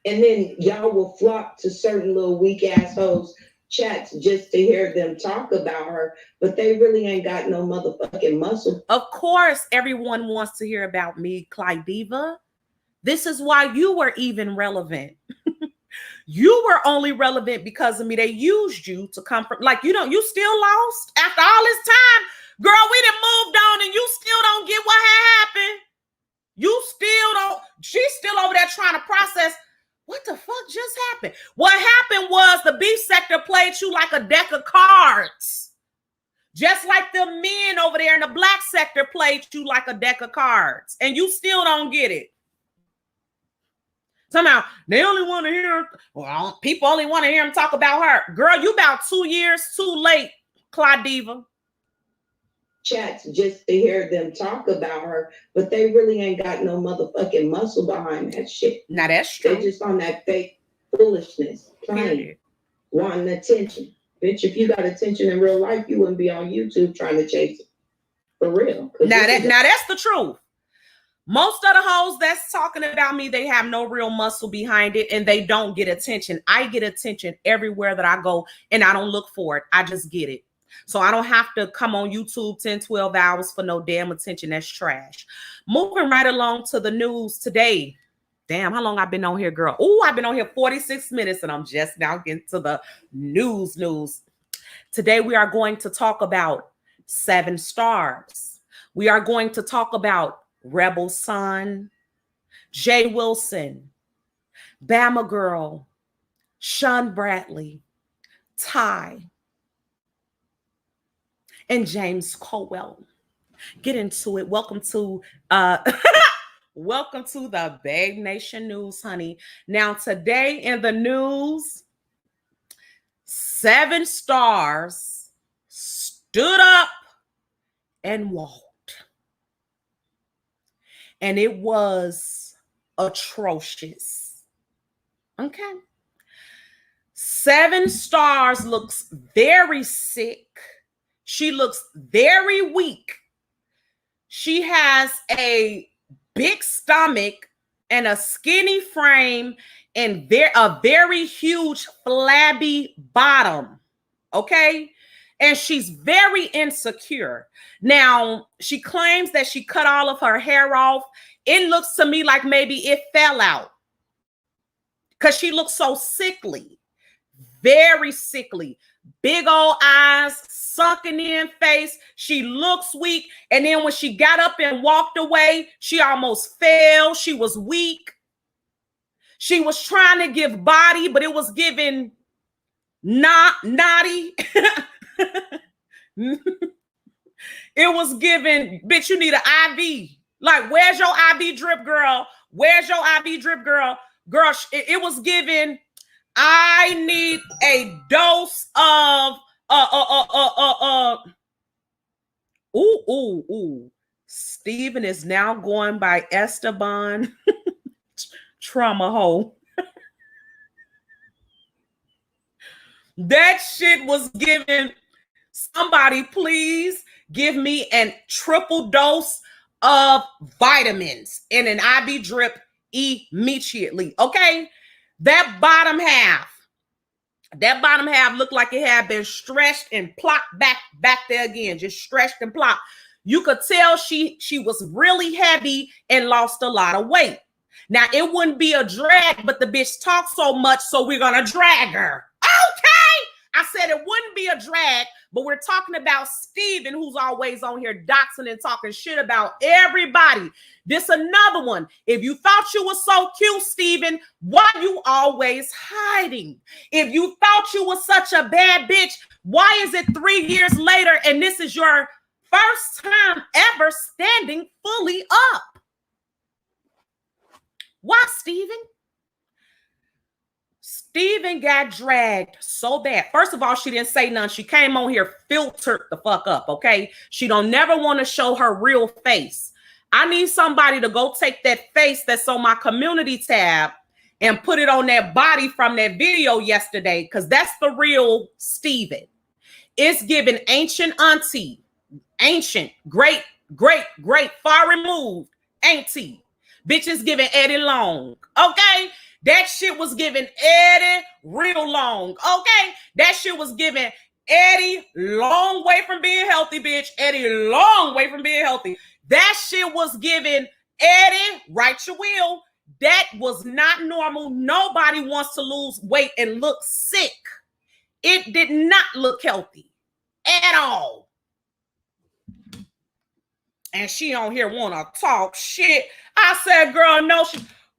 And then y'all will flock to certain little weak assholes chats just to hear them talk about her, but they really ain't got no motherfucking muscle. Of course, everyone wants to hear about me, Clydiva. This is why you were even relevant. You were only relevant because of me. They used you to come from, like, you still lost after all this time. Girl, we done moved on and you still don't get what happened. You still don't, she's still over there trying to process, what the fuck just happened? What happened was the beef sector played you like a deck of cards. Just like the men over there in the black sector played you like a deck of cards. And you still don't get it. Somehow, they only want to hear, well, people only want to hear them talk about her. Girl, you about 2 years too late, Clydiva. Chats just to hear them talk about her, but they really ain't got no motherfucking muscle behind that shit. Now that's true. They just on that fake foolishness, playing, wanting attention. Bitch, if you got attention in real life, you wouldn't be on YouTube trying to chase it. For real. Now that's the truth. Most of the hoes that's talking about me, they have no real muscle behind it and they don't get attention. I get attention everywhere that I go and I don't look for it. I just get it. So I don't have to come on YouTube 10, 12 hours for no damn attention. That's trash. Moving right along to the news today. Damn, how long I've been on here, girl? Oh, I've been on here 46 minutes and I'm just now getting to the news. Today we are going to talk about 7 stars. We are going to talk about Rebel Son, Jay Wilson, Bama Girl, Sean Bradley, Ty, and James Colwell. Get into it. Welcome to welcome to the BabeNation news, honey. Now today in the news, 7 stars stood up and walked. And it was atrocious. Okay. 7 stars looks very sick. She looks very weak. She has a big stomach and a skinny frame and a very huge flabby bottom. Okay. And she's very insecure. Now, she claims that she cut all of her hair off. It looks to me like maybe it fell out because she looks so sickly, very sickly. Big old eyes, sunken in face. She looks weak. And then when she got up and walked away, she almost fell. She was weak. She was trying to give body, but it was giving naughty. It was giving, bitch, you need an IV. Like, where's your IV drip, girl? Where's your IV drip, girl? Girl, it was giving, I need a dose of Steven is now going by Esteban Trauma Hole. That shit was giving, somebody please give me a triple dose of vitamins in an IV drip immediately. Okay. That bottom half looked like it had been stretched and plopped back there again, just stretched and plopped. You could tell she was really heavy and lost a lot of weight. Now, it wouldn't be a drag, but the bitch talks so much, so we're going to drag her. Okay. I said it wouldn't be a drag, but we're talking about Steven, who's always on here doxing and talking shit about everybody. This another one. If you thought you were so cute, Steven, why you always hiding? If you thought you were such a bad bitch, why is it 3 years later and this is your first time ever standing fully up? Why, Steven? Steven got dragged so bad. First of all, she didn't say none. She came on here filtered the fuck up, okay? She don't never want to show her real face. I need somebody to go take that face that's on my community tab and put it on that body from that video yesterday, because that's the real Steven. It's giving ancient auntie, ancient, great, far removed auntie. Bitches giving Eddie Long. Okay? That shit was giving Eddie real long. Okay? That shit was giving Eddie long way from being healthy, bitch. Eddie long way from being healthy. That shit was giving Eddie, right your will. That was not normal. Nobody wants to lose weight and look sick. It did not look healthy at all. And she on here want to talk shit. I said, girl, no,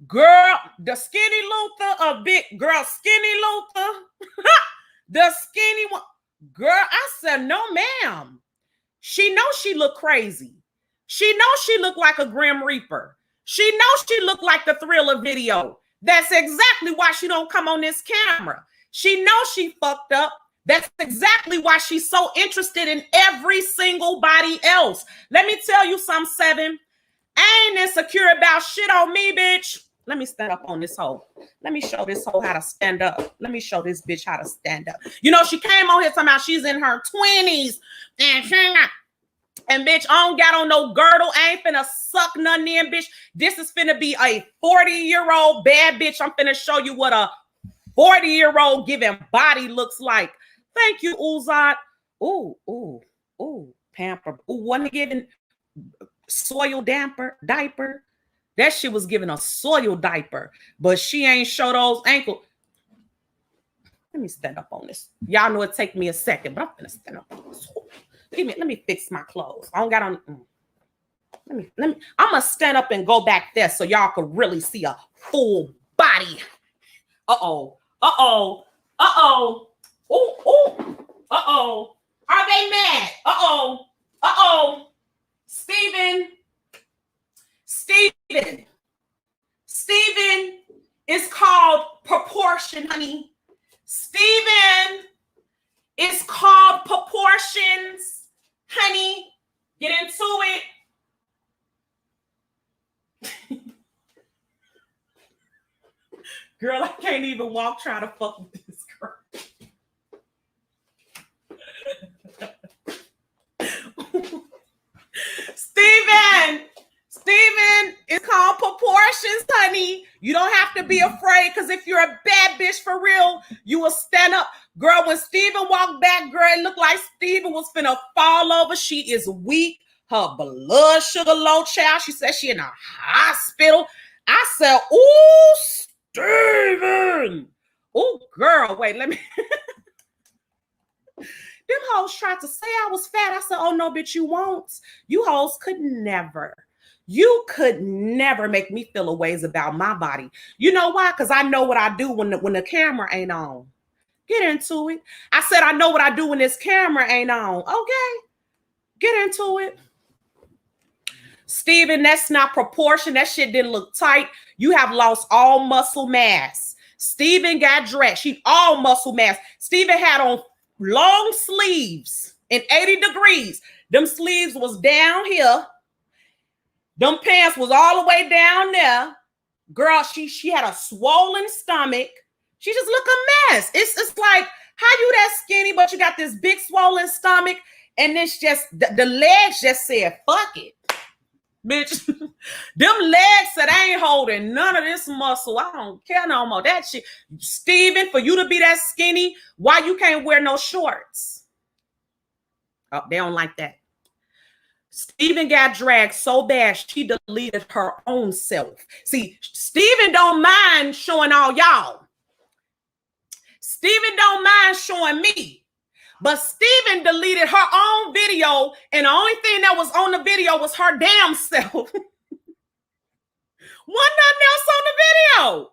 girl, the skinny Luther, a big girl, skinny Luther, the skinny one. Girl, I said, no, ma'am. She knows she look crazy. She knows she look like a Grim Reaper. She knows she looked like the Thriller video. That's exactly why she don't come on this camera. She knows she fucked up. That's exactly why she's so interested in every single body else. Let me tell you something, Seven. I ain't insecure about shit on me, bitch. Let me stand up on this hoe. Let me show this hoe how to stand up. Let me show this bitch how to stand up. You know, she came on here talking about she's in her 20s. And bitch, I don't got on no girdle. I ain't finna suck nothing in, bitch. This is finna be a 40-year-old bad bitch. I'm finna show you what a 40-year-old giving body looks like. Thank you, Uzat. Ooh, pamper. Ooh, wasn't giving soil diaper. That shit was giving a soil diaper, but she ain't show those ankles. Let me stand up on this. Y'all know it take me a second, but I'm gonna stand up on this. Let me fix my clothes. I don't got on. Let me. I'm gonna stand up and go back there so y'all can really see a full body. Uh-oh. Are they mad? Steven is called proportion, honey. Steven is called proportions, honey. Get into it. Girl, I can't even walk trying to fuck with this girl. Steven is called proportions, honey. You don't have to be afraid, because if you're a bad bitch for real, you will stand up. Girl, when Steven walked back, girl, it looked like Steven was finna fall over. She is weak. Her blood sugar low, child. She said she in a hospital. I said, ooh, Steven. Ooh, girl, wait, let me. Them hoes tried to say I was fat. I said, oh, no, bitch, you won't. You hoes could never. You could never make me feel a ways about my body. You know why? Because I know what I do when the camera ain't on. Get into it. I said, I know what I do when this camera ain't on. Okay. Get into it. Steven, that's not proportion. That shit didn't look tight. You have lost all muscle mass. Steven got dressed. She all muscle mass. Steven had on long sleeves in 80 degrees. Them sleeves was down here. Them pants was all the way down there. Girl, she had a swollen stomach. She just looked a mess. It's like, how you that skinny, but you got this big swollen stomach, and it's just, the legs just said, fuck it. Bitch, them legs said, I ain't holding none of this muscle. I don't care no more. That shit. Steven, for you to be that skinny, why you can't wear no shorts? Oh, they don't like that. Steven got dragged so bad, she deleted her own self. See, Steven don't mind showing all y'all. Steven don't mind showing me. But Steven deleted her own video, and the only thing that was on the video was her damn self. Wasn't nothing else on the video.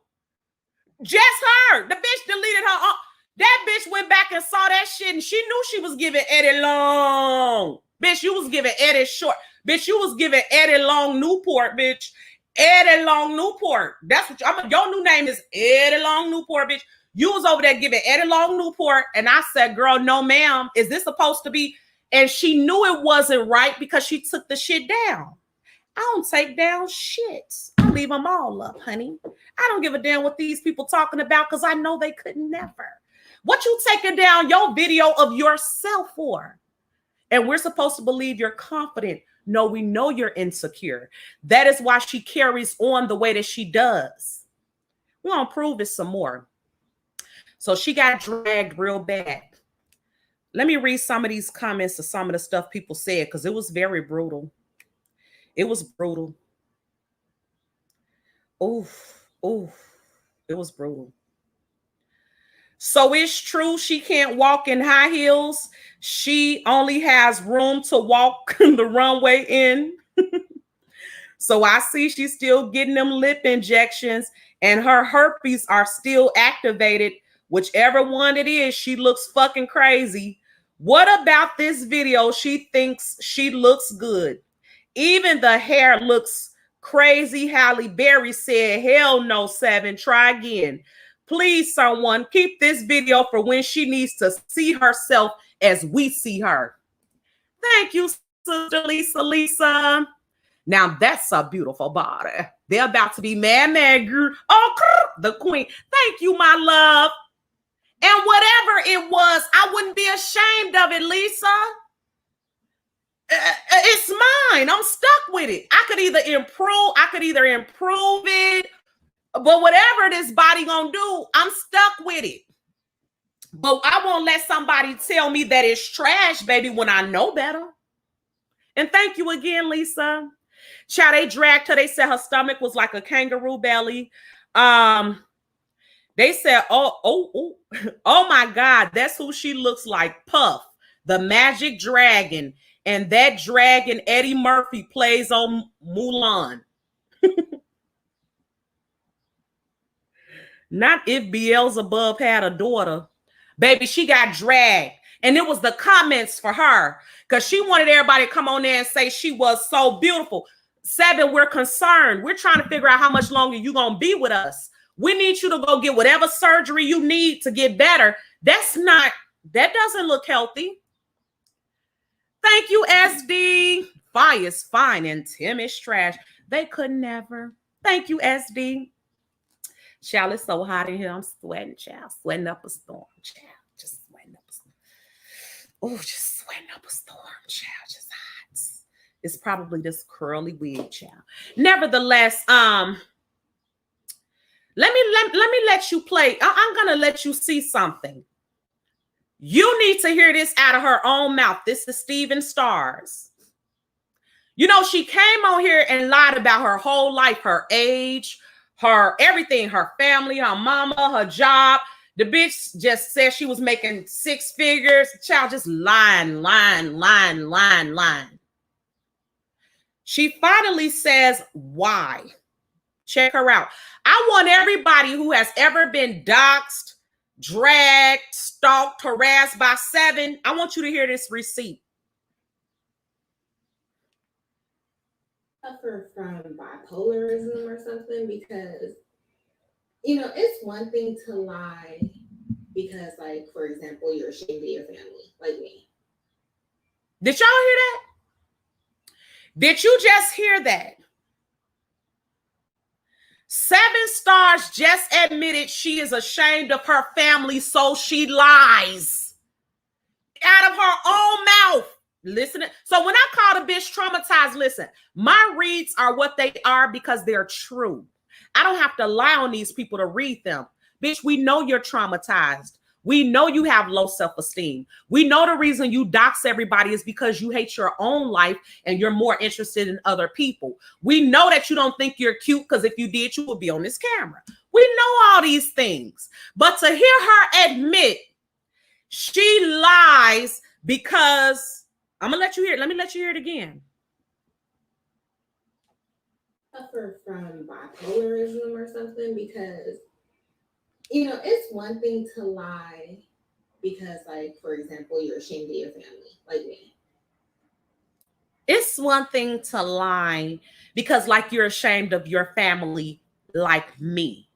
Just her. The bitch deleted her own. That bitch went back and saw that shit, and she knew she was giving Eddie Long. Bitch, you was giving Eddie short. Bitch, you was giving Eddie Long Newport, bitch. Eddie Long Newport. That's what your new name is, Eddie Long Newport, bitch. You was over there giving Eddie Long Newport, and I said, girl, no, ma'am. Is this supposed to be? And she knew it wasn't right because she took the shit down. I don't take down shit. I'm leave them all up, honey. I don't give a damn what these people talking about because I know they could never. What you taking down your video of yourself for? And we're supposed to believe you're confident. No, we know you're insecure. That is why she carries on the way that she does. We're going to prove it some more. So she got dragged real bad. Let me read some of these comments of some of the stuff people said because it was very brutal. It was brutal. Oof, oof. It was brutal. So it's true she can't walk in high heels. She only has room to walk the runway in. So I see she's still getting them lip injections and her herpes are still activated. Whichever one it is, she looks fucking crazy. What about this video? She thinks she looks good. Even the hair looks crazy. Halle Berry said, hell no, 7, try again. Please, someone, keep this video for when she needs to see herself as we see her. Thank you, Sister Lisa. Now that's a beautiful body. They're about to be mad, girl. Oh, the queen. Thank you, my love. And whatever it was, I wouldn't be ashamed of it, Lisa. It's mine. I'm stuck with it. I could either improve it, but whatever this body gonna do, I'm stuck with it. But I won't let somebody tell me that it's trash, baby, when I know better. And thank you again, Lisa. Child, they dragged her. They said her stomach was like a kangaroo belly. They said, oh my God, that's who she looks like. Puff, the magic dragon. And that dragon, Eddie Murphy, plays on Mulan. Not if Beelzebub had a daughter. Baby, she got dragged. And it was the comments for her. Because she wanted everybody to come on there and say she was so beautiful. 7, we're concerned. We're trying to figure out how much longer you're going to be with us. We need you to go get whatever surgery you need to get better. That doesn't look healthy. Thank you, SD. Fire's fine and Tim is trash. They could never. Thank you, SD. Child, it's so hot in here. I'm sweating, child. Sweating up a storm, child. Just sweating up a storm. Oh, just sweating up a storm, child. Just hot. It's probably this curly wig, child. Nevertheless, let me let you play. I'm gonna let you see something. You need to hear this out of her own mouth. This is Steven Stars. You know, she came on here and lied about her whole life, her age, her everything, her family, her mama, her job. The bitch just said she was making 6 figures. Child, just lying. She finally says why. Check her out. I want everybody who has ever been doxxed, dragged, stalked, harassed by 7. I want you to hear this receipt. Suffer from bipolarism or something because, you know, it's one thing to lie because, like, for example, you're ashamed of your family, like me. Did y'all hear that? Did you just hear that? 7 Stars just admitted she is ashamed of her family, so she lies out of her own mouth. Listen. So when I call the bitch traumatized, listen, my reads are what they are because they're true. I don't have to lie on these people to read them. Bitch, we know you're traumatized. We know you have low self-esteem. We know the reason you dox everybody is because you hate your own life and you're more interested in other people. We know that you don't think you're cute because if you did, you would be on this camera. We know all these things. But to hear her admit she lies because I'm going to let you hear it. Let me let you hear it again. Suffer from bipolarism or something because, you know, it's one thing to lie because, like, for example, you're ashamed of your family, like me. It's one thing to lie because, like, you're ashamed of your family, like me.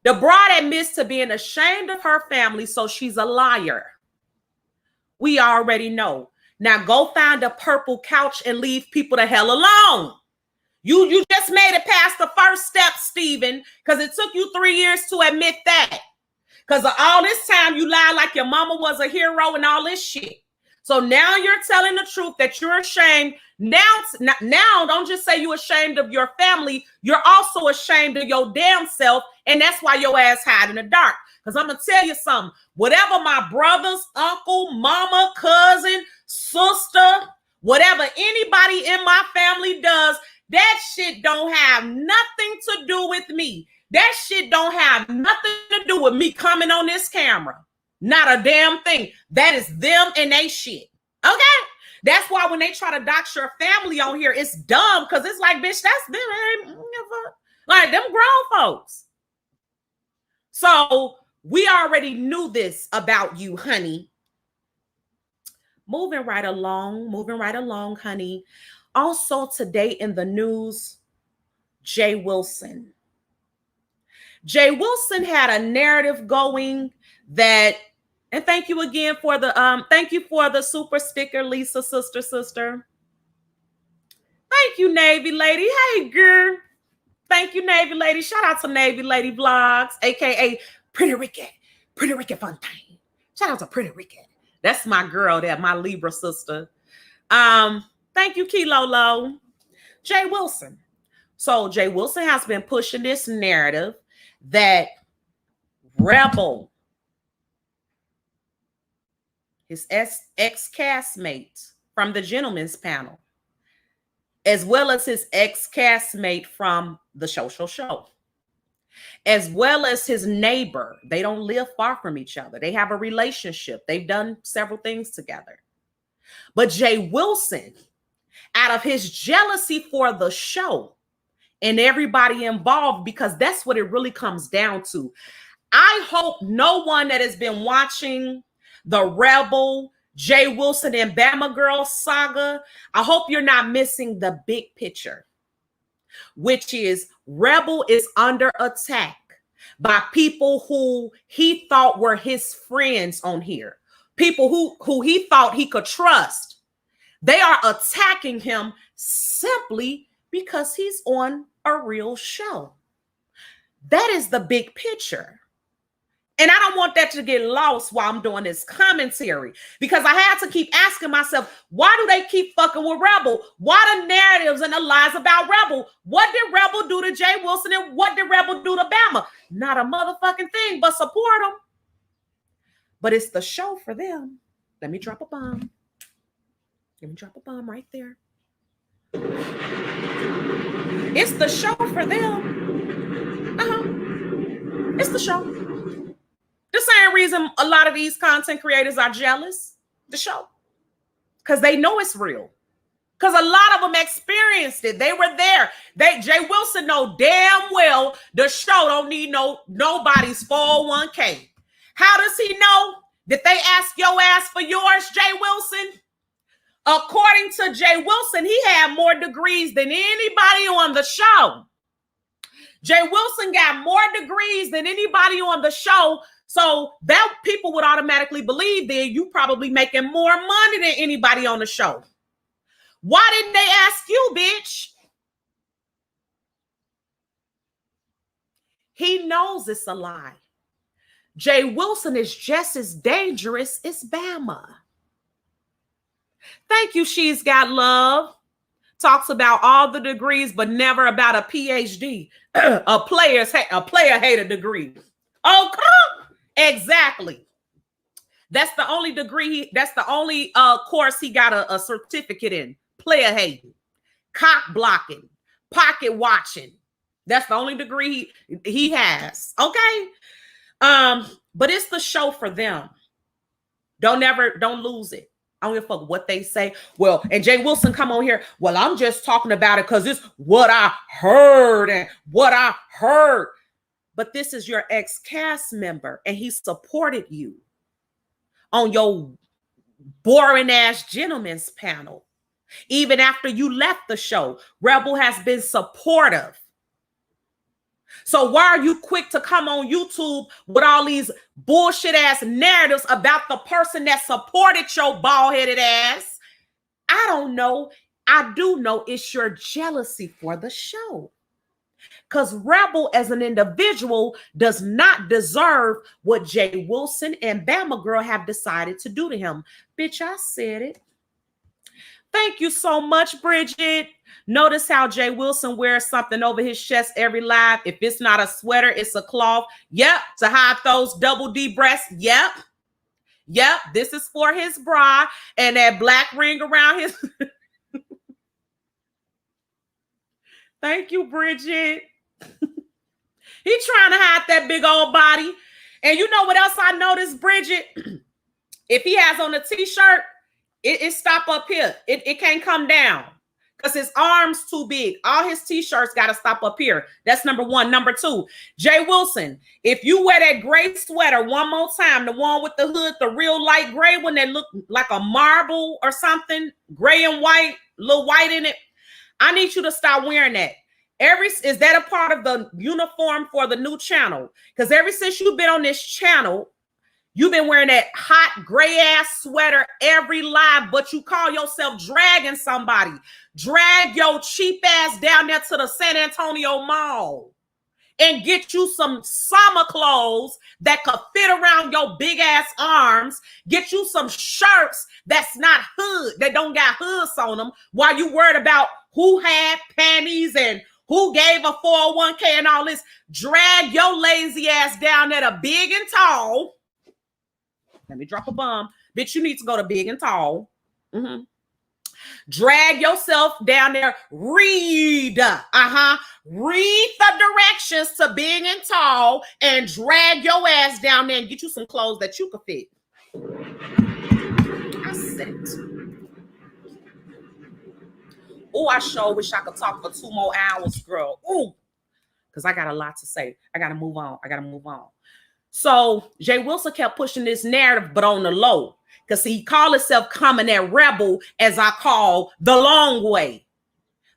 The broad admits to being ashamed of her family, so she's a liar. We already know. Now go find a purple couch and leave people the hell alone. You just made it past the first step, Stephen, because it took you 3 years to admit that. Because all this time you lied like your mama was a hero and all this shit. So now you're telling the truth that you're ashamed. Now don't just say you're ashamed of your family. You're also ashamed of your damn self. And that's why your ass hide in the dark. Because I'm going to tell you something. Whatever my brothers, uncle, mama, cousin, sister, whatever anybody in my family does, that shit don't have nothing to do with me. That shit don't have nothing to do with me coming on this camera. Not a damn thing. That is them and they shit. Okay? That's why when they try to dox your family on here, it's dumb because it's like, bitch, that's them. Like them grown folks. So we already knew this about you, honey. Moving right along, honey. Also today in the news, Jay Wilson. Jay Wilson had a narrative going that, and thank you again for the super sticker, Lisa, sister. Thank you, Navy Lady. Hey, girl. Thank you, Navy Lady. Shout out to Navy Lady Vlogs, aka Pretty Ricky Fontaine. Shout out to Pretty Ricky. That's my girl there, my Libra sister. Thank you, Kilolo. Jay Wilson. So Jay Wilson has been pushing this narrative that Rebel, his ex-castmate from the Gentleman's Panel, as well as his ex-castmate from the show, as well as his neighbor. They don't live far from each other. They have a relationship. They've done several things together. But Jay Wilson, out of his jealousy for the show and everybody involved, because that's what it really comes down to. I hope no one that has been watching the Rebel, Jay Wilson, and Bama Girl saga, I hope you're not missing the big picture, which is Rebel is under attack by people who he thought were his friends on here, people who he thought he could trust. They are attacking him simply because he's on a real show. That is the big picture. And I don't want that to get lost while I'm doing this commentary, because I had to keep asking myself, why do they keep fucking with Rebel? Why the narratives and the lies about Rebel? What did Rebel do to Jay Wilson and what did Rebel do to Bama? Not a motherfucking thing, but support them. But it's the show for them. Let me drop a bomb. Let me drop a bomb right there. It's the show for them. It's the show. The same reason a lot of these content creators are jealous. The show. Because they know it's real. Because a lot of them experienced it. They were there. Jay Wilson know damn well the show don't need nobody's 401k. How does he know? Did they ask your ass for yours, Jay Wilson? According to Jay Wilson, he had more degrees than anybody on the show. Jay Wilson got more degrees than anybody on the show. So that people would automatically believe that you probably making more money than anybody on the show. Why didn't they ask you, bitch? He knows it's a lie. Jay Wilson is just as dangerous as Bama. Thank you, She's Got Love. Talks about all the degrees, but never about a PhD. a player hater degree. Oh, come on. Exactly. That's the only degree. That's the only course he got a certificate in. Player hating, cock blocking, pocket watching. That's the only degree he has. Okay. But it's the show for them. Don't lose it. I don't give a fuck what they say. Well, and Jay Wilson come on here. Well, I'm just talking about it because it's what I heard and what I heard. But this is your ex-cast member, and he supported you on your boring ass Gentleman's Panel. Even after you left the show, Rebel has been supportive. So why are you quick to come on YouTube with all these bullshit ass narratives about the person that supported your bald-headed ass? I don't know. I do know it's your jealousy for the show. Because Rebel as an individual does not deserve what Jay Wilson and Bama Girl have decided to do to him. Bitch, I said it. Thank you so much, Bridget. Notice how Jay Wilson wears something over his chest every live. If it's not a sweater, it's a cloth. Yep, to hide those double D breasts. Yep. Yep, this is for his bra and that black ring around his. Thank you, Bridget. He's trying to hide that big old body. And you know what else I noticed, Bridget? If he has on a t-shirt, it stop up here. It can't come down because his arm's too big. All his t-shirts got to stop up here. That's number one. Number two, Jay Wilson, if you wear that gray sweater one more time, the one with the hood, the real light gray one that look like a marble or something, gray and white, little white in it, I need you to stop wearing that. Is that a part of the uniform for the new channel? Because ever since you've been on this channel, you've been wearing that hot gray ass sweater every live, but you call yourself dragging somebody. Drag your cheap ass down there to the San Antonio Mall and get you some summer clothes that could fit around your big ass arms. Get you some shirts that's not hood, that don't got hoods on them, while you worried about who had panties and who gave a 401k and all this. Drag your lazy ass down there to Big and Tall. Let me drop a bomb. Bitch, you need to go to Big and Tall. Mm-hmm. Drag yourself down there. Read. Read the directions to Big and Tall and drag your ass down there and get you some clothes that you could fit. I said it. Oh, I sure wish I could talk for 2 more hours, girl. Ooh, because I got a lot to say. I got to move on. So Jay Wilson kept pushing this narrative, but on the low, because he called himself coming at Rebel, as I call the long way.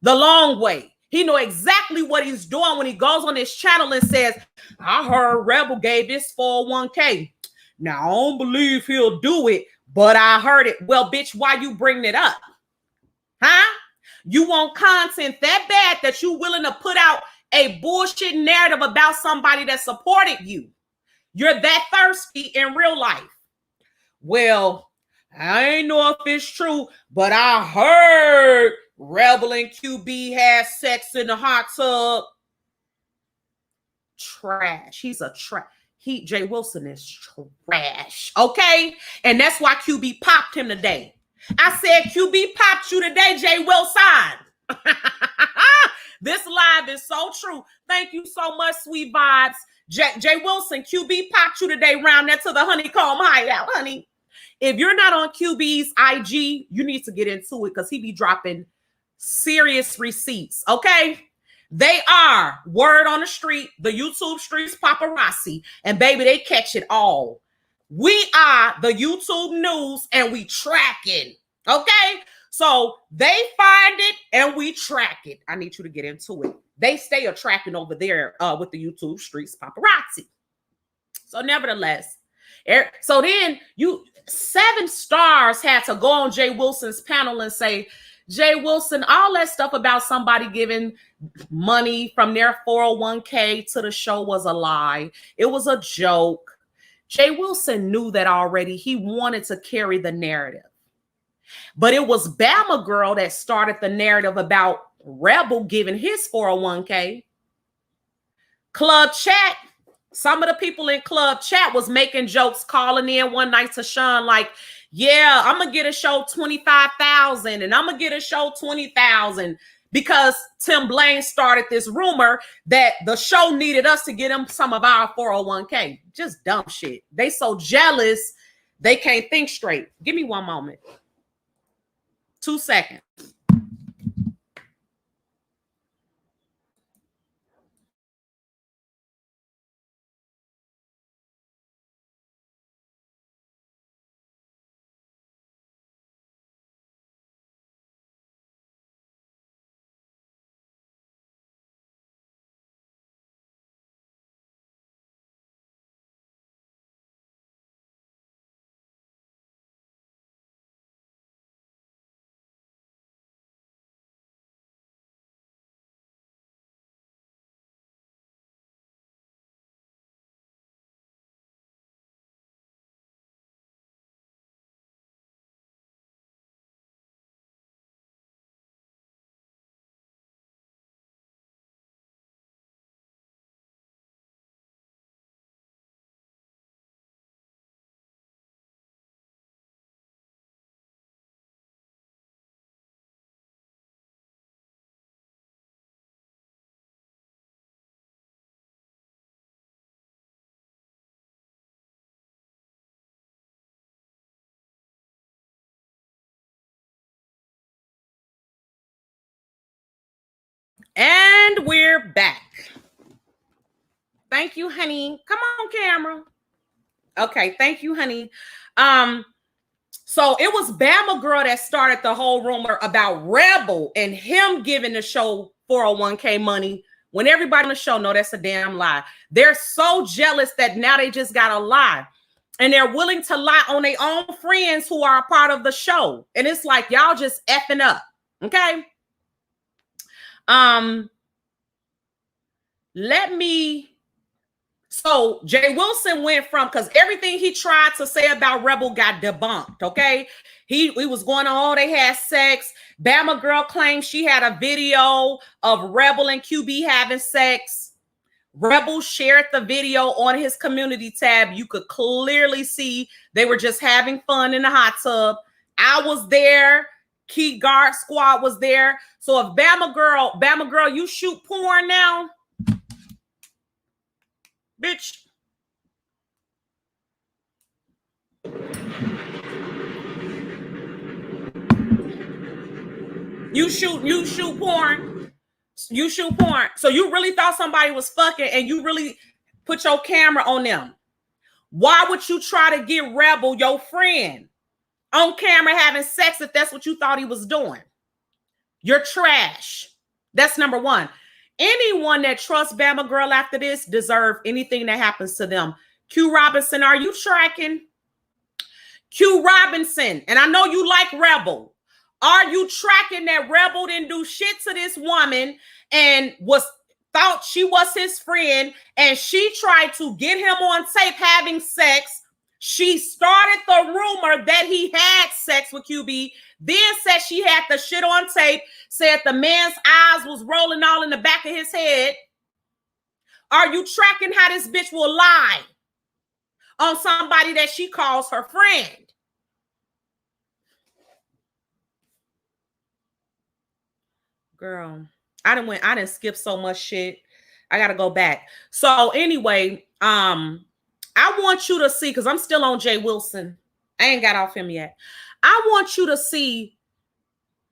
The long way. He know exactly what he's doing when he goes on his channel and says, I heard Rebel gave this 401k. Now, I don't believe he'll do it, but I heard it. Well, bitch, why you bring it up? Huh? You want content that bad that you willing to put out a bullshit narrative about somebody that supported you. You're that thirsty in real life. Well, I ain't know if it's true, but I heard Rebel and QB had sex in the hot tub. Trash. He's a trash. Jay Wilson is trash. Okay? And that's why QB popped him today. I said QB popped you today, Jay Wilson. This live is so true. Thank you so much, sweet vibes. Jay Wilson, QB popped you today, round that to the honeycomb hideout, honey. If you're not on QB's IG, you need to get into it because he be dropping serious receipts, okay? They are, word on the street, the YouTube streets paparazzi, and baby, they catch it all. We are the YouTube news, and we track it, okay? So they find it, and we track it. I need you to get into it. They stay tracking over there with the YouTube streets paparazzi. So nevertheless, so then 7 stars had to go on Jay Wilson's panel and say, Jay Wilson, all that stuff about somebody giving money from their 401k to the show was a lie. It was a joke. Jay Wilson knew that already. He wanted to carry the narrative. But it was Bama Girl that started the narrative about Rebel giving his 401k. Club chat. Some of the people in club chat was making jokes, calling in one night to Sean like, yeah, I'm going to get a show 25,000 and I'm going to get a show 20,000 because Tim Blaine started this rumor that the show needed us to get him some of our 401k. Just dumb shit. They so jealous, they can't think straight. Give me one moment. 2 seconds. And we're back. Thank you, honey. Come on, camera. Okay, thank you, honey. So it was Bama Girl that started the whole rumor about Rebel and him giving the show 401k money when everybody on the show know that's a damn lie. They're so jealous that now they just gotta lie. And they're willing to lie on their own friends who are a part of the show. And it's like, y'all just effing up. Okay. So Jay Wilson went from, because everything he tried to say about Rebel got debunked, okay? He was going on, oh, they had sex. Bama Girl claimed she had a video of Rebel and QB having sex. Rebel shared the video on his community tab. You could clearly see they were just having fun in the hot tub. I was there. Key Guard Squad was there. So if Bama Girl, you shoot porn now? Bitch. You shoot porn. You shoot porn. So you really thought somebody was fucking and you really put your camera on them. Why would you try to get Rebel, your friend, on camera having sex if that's what you thought he was doing? You're trash. That's number one. Anyone that trusts Bama Girl after this deserve anything that happens to them. Q Robinson, are you tracking? Q Robinson, and I know you like Rebel. Are you tracking that Rebel didn't do shit to this woman and thought she was his friend and she tried to get him on tape having sex? She started the rumor that he had sex with QB, then said she had the shit on tape, said the man's eyes was rolling all in the back of his head. Are you tracking how this bitch will lie on somebody that she calls her friend? Girl, I didn't skip so much shit. I gotta go back. So anyway, I want you to see, because I'm still on Jay Wilson. I ain't got off him yet. I want you to see,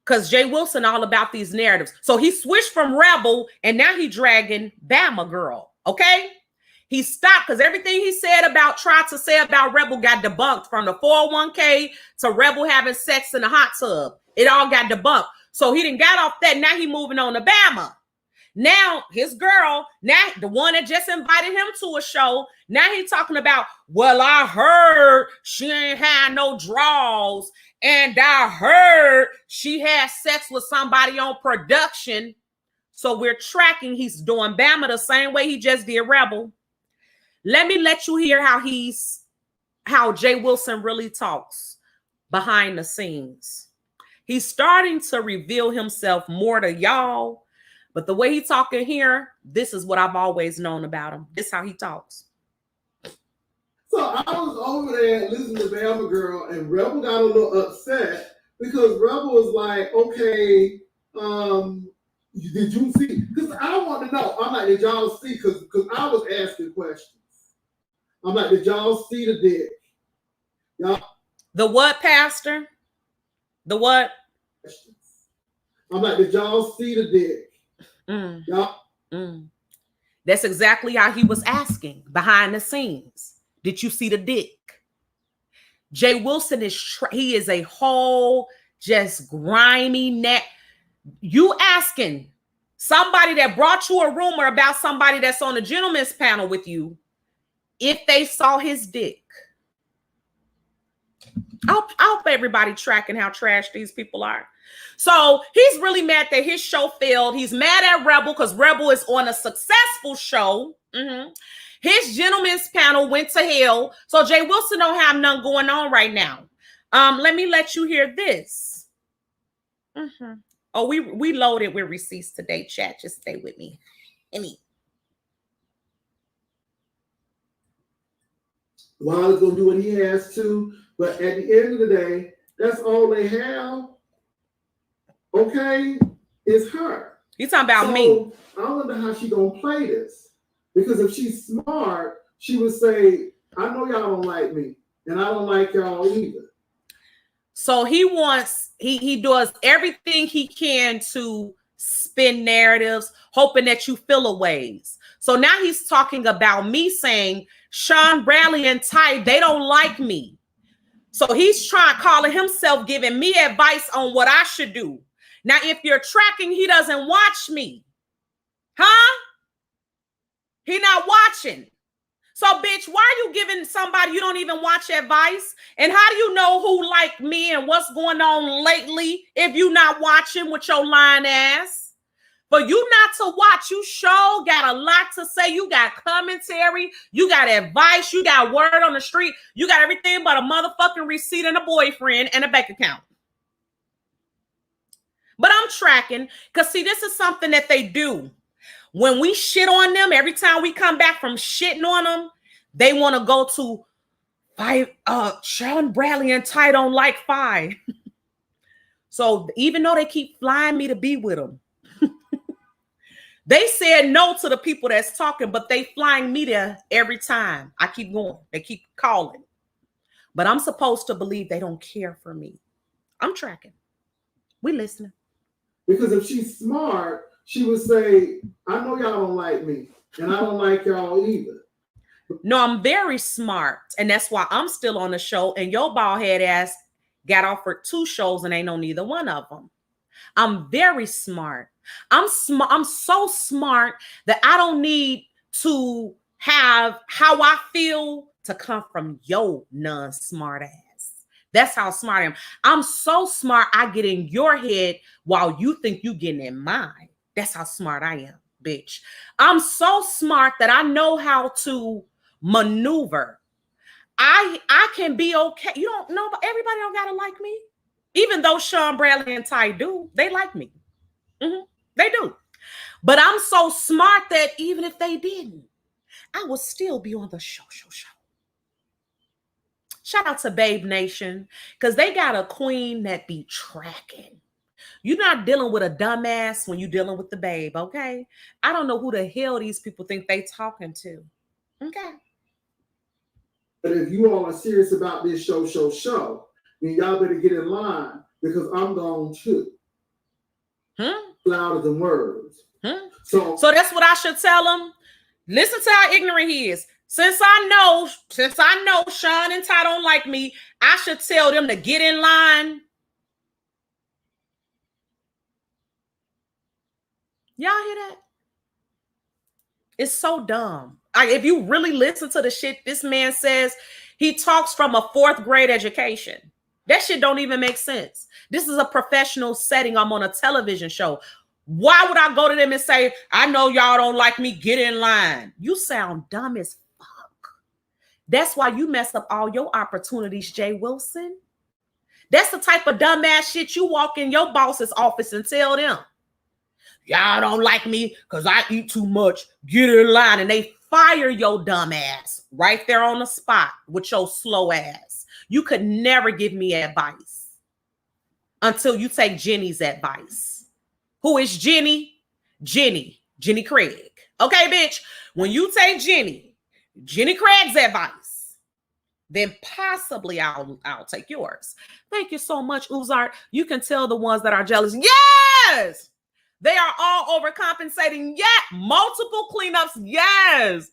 because Jay Wilson all about these narratives. So he switched from Rebel, and now he dragging Bama Girl, okay? He stopped, because everything he tried to say about Rebel got debunked, from the 401k to Rebel having sex in the hot tub. It all got debunked. So he didn't got off that. Now he moving on to Bama. Now his girl, now the one that just invited him to a show, now he talking about, well, I heard she ain't had no draws, and I heard she had sex with somebody on production. So we're tracking, he's doing Bama the same way he just did Rebel. Let me let you hear how Jay Wilson really talks behind the scenes. He's starting to reveal himself more to y'all. But the way he talking here, this is what I've always known about him. This is how he talks. So I was over there listening to Bama Girl, and Rebel got a little upset because Rebel was like, okay, did you see? Because I want to know. I'm like, did y'all see? Because I was asking questions. I'm like, did y'all see the dick? Y'all. The what, Pastor? The what? Questions. I'm like, did y'all see the dick? That's exactly how he was asking behind the scenes. Did you see the dick? Jay Wilson he is a whole just grimy net. You asking somebody that brought you a rumor about somebody that's on the gentleman's panel with you if they saw his dick. I hope everybody tracking how trash these people are. So he's really mad that his show failed. He's mad at Rebel because Rebel is on a successful show. His gentleman's panel went to hell. So Jay Wilson don't have none going on right now. Let me let you hear this. Oh, we loaded with receipts today, chat. Just stay with me. Wilder's gonna do what he has to, but at the end of the day, that's all they have. Okay, it's her. You talking about me? I wonder how she gonna play this, because if she's smart, she would say, "I know y'all don't like me, and I don't like y'all either." So he does everything he can to spin narratives, hoping that you feel a ways. So now he's talking about me saying, Sean Bradley and Ty, they don't like me. So he's calling himself, giving me advice on what I should do. Now, if you're tracking, he doesn't watch me. Huh? He not watching. So, bitch, why are you giving somebody you don't even watch advice? And how do you know who like me and what's going on lately if you not watching with your lying ass? For you not to watch, you sure got a lot to say. You got commentary, you got advice, you got word on the street, you got everything but a motherfucking receipt and a boyfriend and a bank account. But I'm tracking, because see, this is something that they do. When we shit on them, every time we come back from shitting on them, they want to go to Sean Bradley and Ty don't like Fi. So even though they keep flying me to be with them, they said no to the people that's talking, but they flying me there every time. I keep going. They keep calling. But I'm supposed to believe they don't care for me. I'm tracking. We listening. Because if she's smart, she would say, I know y'all don't like me, and I don't like y'all either. No, I'm very smart, and that's why I'm still on the show, and your bald head ass got offered 2 shows and ain't on neither one of them. I'm very smart. I'm so smart that I don't need to have how I feel to come from your non-smart ass. That's how smart I am. I'm so smart, I get in your head while you think you getting in mine. That's how smart I am, bitch. I'm so smart that I know how to maneuver. I can be okay. You don't know, but everybody don't gotta like me. Even though Sean Bradley and Ty do, they like me. They do. But I'm so smart that even if they didn't, I would still be on the show. Shout out to BabeNation, because they got a queen that be tracking. You're not dealing with a dumbass when you're dealing with the babe, okay? I don't know who the hell these people think they talking to. Okay. But if you all are serious about this show, then y'all better get in line, because I'm gone too. Louder than words. So that's what I should tell them. Listen to how ignorant he is. Since I know Sean and Ty don't like me, I should tell them to get in line. Y'all hear that? It's so dumb. If you really listen to the shit this man says, he talks from a 4th grade education. That shit don't even make sense. This is a professional setting. I'm on a television show. Why would I go to them and say, I know y'all don't like me, get in line? You sound dumb as fuck. That's why you mess up all your opportunities, Jay Wilson. That's the type of dumbass shit you walk in your boss's office and tell them. Y'all don't like me because I eat too much. Get in line. And they fire your dumb ass right there on the spot with your slow ass. You could never give me advice until you take Jenny's advice. Who is Jenny? Jenny Craig. Okay, bitch. When you take Jenny Craig's advice, then possibly I'll take yours. Thank you so much, Uzart. You can tell the ones that are jealous. Yes! They are all overcompensating. Yeah, multiple cleanups. Yes.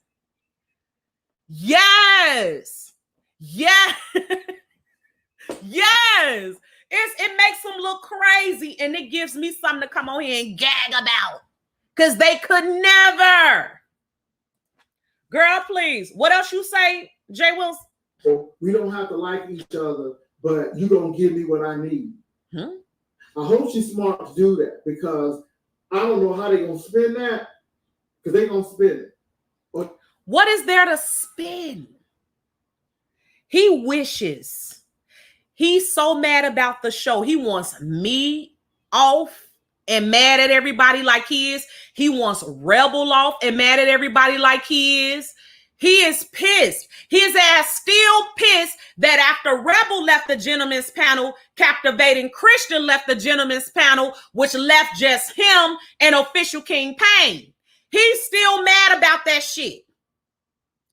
Yes. Yes. Yes. It makes them look crazy, and it gives me something to come on here and gag about, because they could never. Girl, please. What else you say, Jay Wilson? So we don't have to like each other, but you don't give me what I need. I hope she's smart to do that, because I don't know how they're going to spin that, because they're going to spin it. What is there to spin? He wishes. He's so mad about the show. He wants me off and mad at everybody like he is. He wants Rebel off and mad at everybody like he is. He is pissed. His ass still pissed that after Rebel left the gentleman's panel, Captivating Christian left the gentleman's panel, which left just him and Official King Payne. He's still mad about that shit.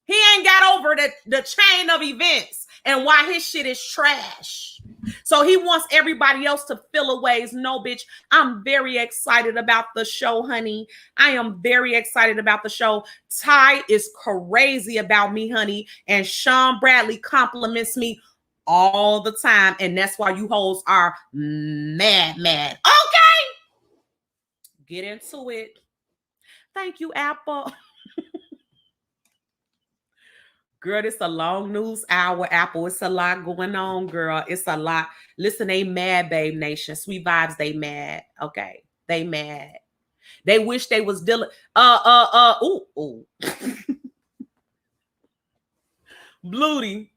He ain't got over the chain of events and why his shit is trash. So he wants everybody else to feel a ways. No, bitch, I'm very excited about the show, honey. I am very excited about the show. Ty is crazy about me, honey. And Sean Bradley compliments me all the time. And that's why you hoes are mad. Okay. Get into it. Thank you, Apple. Girl, it's a long news hour, Apple. It's a lot going on, girl. It's a lot. Listen, they mad, BabeNation. Sweet vibes, they mad. Okay. They mad. They wish they was dealing. Ooh. Blooty.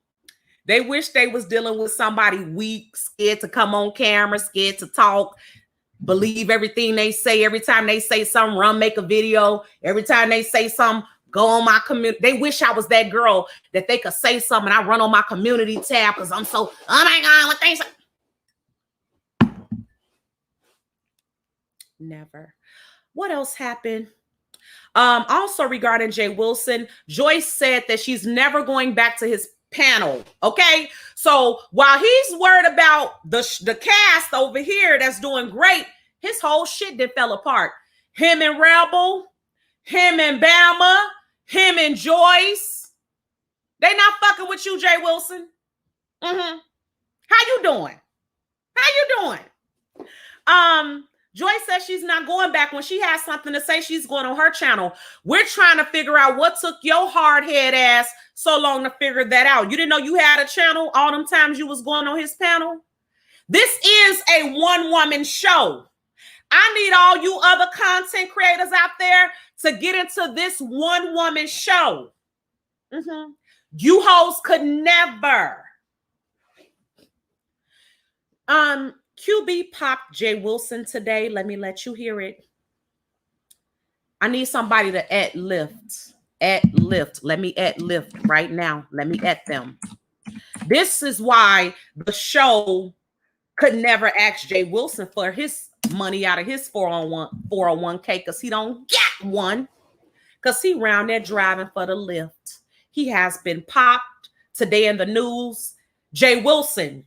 They wish they was dealing with somebody weak, scared to come on camera, scared to talk, believe everything they say. Every time they say something, run, make a video. Every time they say something, go on my community. They wish I was that girl that they could say something. I run on my community tab because I'm so, oh my God, what they say. Never. What else happened? Also regarding Jay Wilson, Joyce said that she's never going back to his panel. Okay. So while he's worried about the cast over here that's doing great, his whole shit did fell apart. Him and Rebel, him and Bama, him and Joyce. They not fucking with you, Jay Wilson. How you doing? Joyce says she's not going back. When she has something to say, she's going on her channel. We're trying to figure out what took your hard head ass so long to figure that out. You didn't know you had a channel all them times you was going on his panel? This is a one-woman show. I need all you other content creators out there to get into this one-woman show. You hoes could never. QB popped Jay Wilson today. Let me let you hear it. I need somebody to lift. Let me lift right now. Let me them. This is why the show could never ask Jay Wilson for his money out of his 401k because he don't get one. Because he round there driving for the lift. He has been popped today in the news. Jay Wilson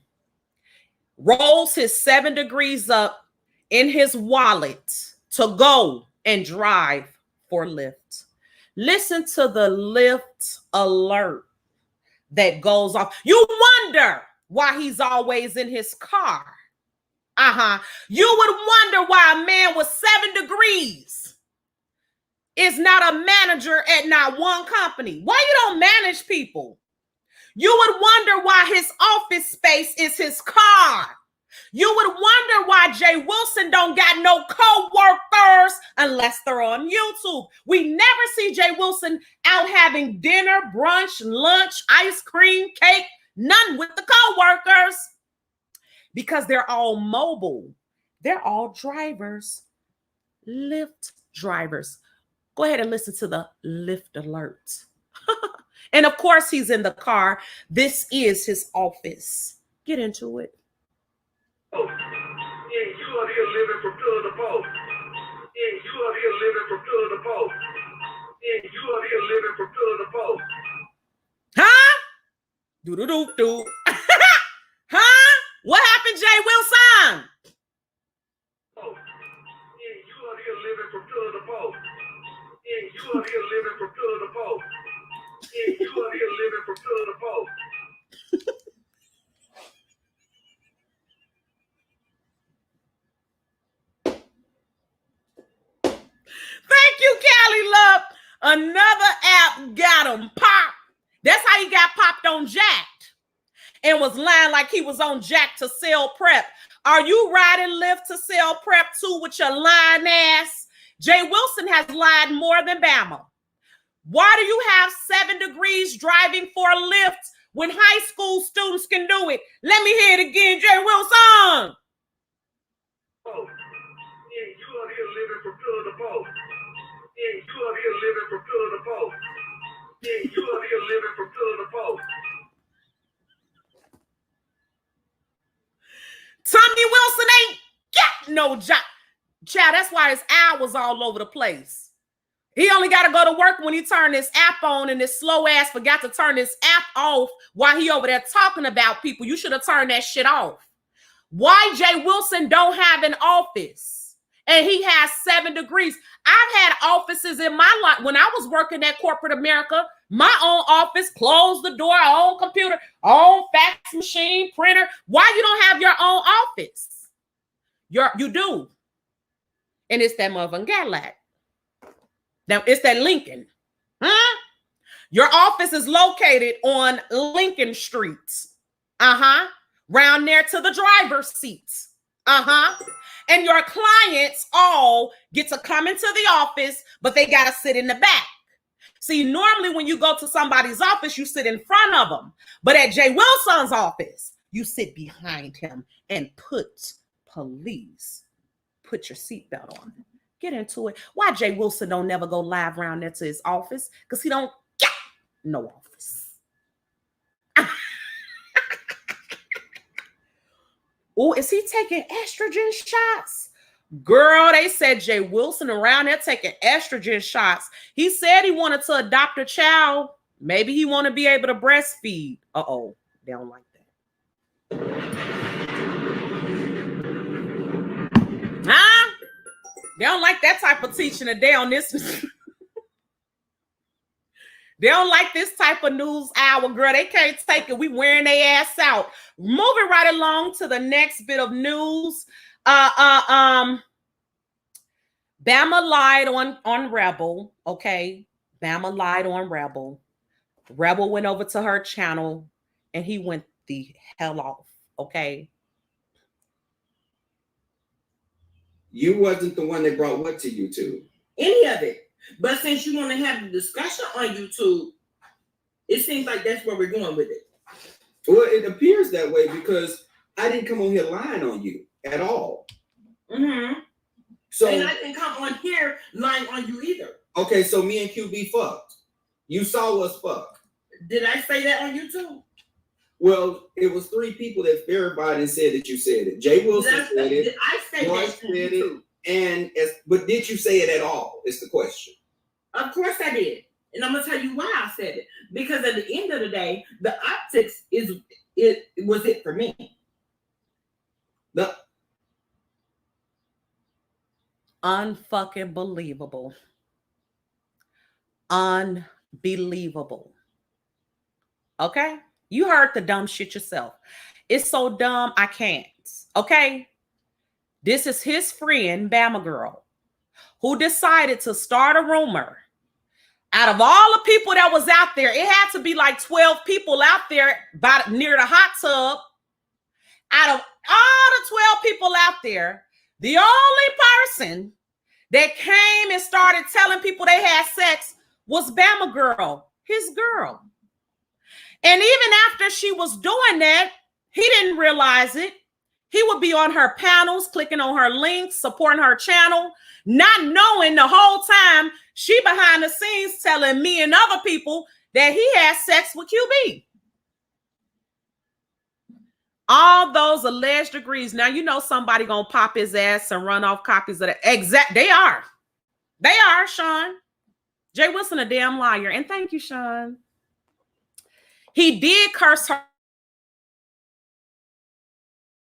rolls his 7 degrees up in his wallet to go and drive for Lyft. Listen to the Lyft alert that goes off. You wonder why he's always in his car. You would wonder why a man with 7 degrees is not a manager at not one company. Why you don't manage people? You would wonder why his office space is his car. You would wonder why Jay Wilson don't got no co-workers unless they're on YouTube. We never see Jay Wilson out having dinner, brunch, lunch, ice cream, cake, none with the co-workers because they're all mobile. They're all drivers, Lyft drivers. Go ahead and listen to the Lyft alert. And of course, he's in the car. This is his office. Get into it. Yeah, you out here living from pillar to post. Yeah, you out here living from pillar to post. Yeah, you out here living from pillar to post. Huh? Do. Huh? What happened, Jay Wilson? Oh. Yeah, you out here living from pillar to post. Yeah, you out here living from pillar to post. Yeah, you out here living from pillar to post. Thank you, Callie Love. Another app got him popped. That's how he got popped on Jacked and was lying like he was on Jack to sell prep. Are you riding Lyft to sell prep too with your lying ass? Jay Wilson has lied more than Bama. Why do you have 7 degrees driving for a Lyft when high school students can do it? Let me hear it again, Jay Wilson. Oh, yeah, you out here living from pillar to post. Yeah, you out here living from pillar to post. Yeah, you out here living from pillar to post. Tommy Wilson ain't got no job. Child, that's why his hours all over the place. He only got to go to work when he turned this app on, and this slow ass forgot to turn this app off while he over there talking about people. You should have turned that shit off. Why Jay Wilson don't have an office and he has 7 degrees? I've had offices in my life. When I was working at corporate America, my own office, close the door, own computer, own fax machine, printer. Why you don't have your own office? You do. And it's that motherfucking Cadillac. Now, it's that Lincoln. Huh? Your office is located on Lincoln Street. Uh-huh. Round there to the driver's seat. Uh-huh. And your clients all get to come into the office, but they got to sit in the back. See, normally when you go to somebody's office, you sit in front of them. But at Jay Wilson's office, you sit behind him and please put your seatbelt on. Get into it. Why Jay Wilson don't never go live around there to his office? Because he don't got no office. Oh, is he taking estrogen shots? Girl, they said Jay Wilson around there taking estrogen shots. He said he wanted to adopt a child. Maybe he want to be able to breastfeed. Uh-oh, they don't like that. Huh? They don't like that type of teaching today on this. They don't like this type of news hour, girl. They can't take it. We wearing their ass out. Moving right along to the next bit of news. Bama lied on Rebel. Okay. Bama lied on Rebel. Rebel went over to her channel and he went the hell off. Okay. You wasn't the one that brought what to YouTube? Any of it. But since you want to have the discussion on YouTube, it seems like that's where we're going with it. Well, it appears that way because I didn't come on here lying on you at all. Mm-hmm. So, and I didn't come on here lying on you either. Okay, so me and QB fucked. You saw us fuck. Did I say that on YouTube? Well, it was 3 people that verified and said that you said it. Jay Wilson said it. Did I say Joyce that on said YouTube? But did you say it at all? Is the question. Of course I did. And I'm going to tell you why I said it. Because at the end of the day, the optics was it for me. The Unfucking believable. Unbelievable. Okay? You heard the dumb shit yourself. It's so dumb, I can't. Okay? This is his friend, Bama Girl, who decided to start a rumor. Out of all the people that was out there, it had to be like 12 people out there near the hot tub. Out of all the 12 people out there, the only person that came and started telling people they had sex was Bama Girl, his girl. And even after she was doing that, he didn't realize it. He would be on her panels, clicking on her links, supporting her channel, not knowing the whole time she behind the scenes telling me and other people that he had sex with QB. All those alleged degrees. Now, you know somebody gonna pop his ass and run off copies of that. They are, Sean. Jay Wilson, a damn liar. And thank you, Sean. He did curse her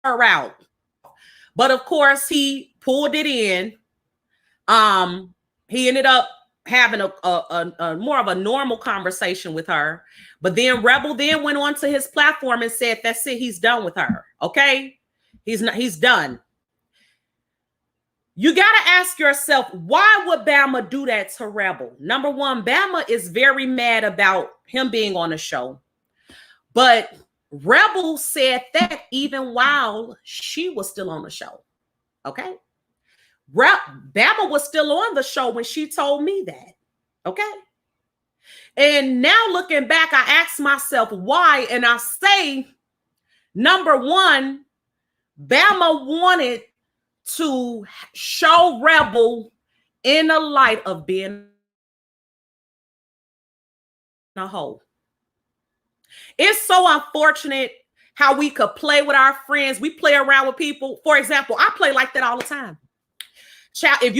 out, but of course he pulled it in. He ended up having a more of a normal conversation with her, but then Rebel then went on to his platform and said that's it, he's done with her. Okay, he's done. You got to ask yourself, why would Bama do that to Rebel? Number one, Bama is very mad about him being on the show, but Rebel said that even while she was still on the show. Okay. Bama was still on the show when she told me that. Okay. And now looking back, I asked myself why. And I say, number one, Bama wanted to show Rebel in the light of being a hoe. It's so unfortunate how we could play with our friends. We play around with people. For example, I play like that all the time. Child, if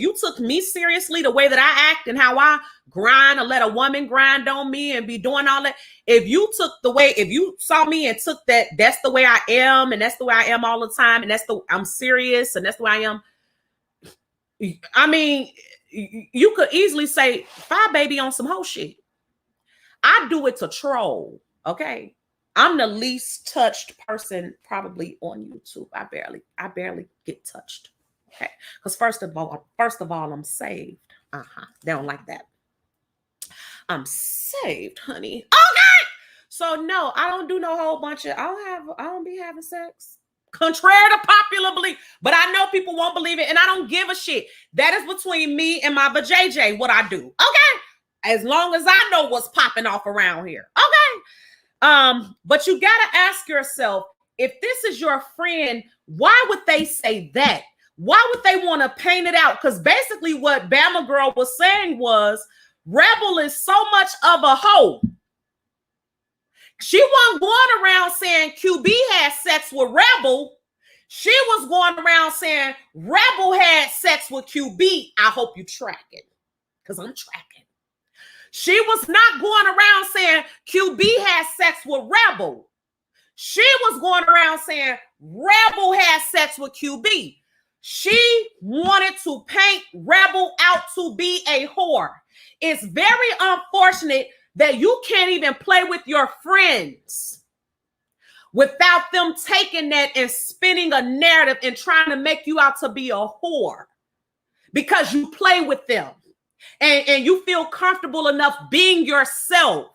you took me seriously the way that I act and how I grind or let a woman grind on me and be doing all that, if you saw me and took that's the way I am and that's the way I am all the time and I'm serious and that's the way I am. I mean, you could easily say, "Fire baby on some whole shit." I do it to troll, okay? I'm the least touched person probably on YouTube. I barely get touched. Okay. Because first of all, I'm saved. They don't like that. I'm saved, honey. Okay. So no, I don't do no whole bunch of I don't be having sex. Contrary to popular belief. But I know people won't believe it, and I don't give a shit. That is between me and my vajayjay, what I do. Okay. As long as I know what's popping off around here. Okay. But you gotta ask yourself, if this is your friend, why would they say that? Why would they want to paint it out? Because basically what Bama Girl was saying was, Rebel is so much of a hoe. She wasn't going around saying QB had sex with Rebel. She was going around saying Rebel had sex with QB. I hope you track it, because I'm tracking. She was not going around saying QB had sex with Rebel. She was going around saying Rebel had sex with QB. She wanted to paint Rebel out to be a whore. It's very unfortunate that you can't even play with your friends without them taking that and spinning a narrative and trying to make you out to be a whore because you play with them and you feel comfortable enough being yourself.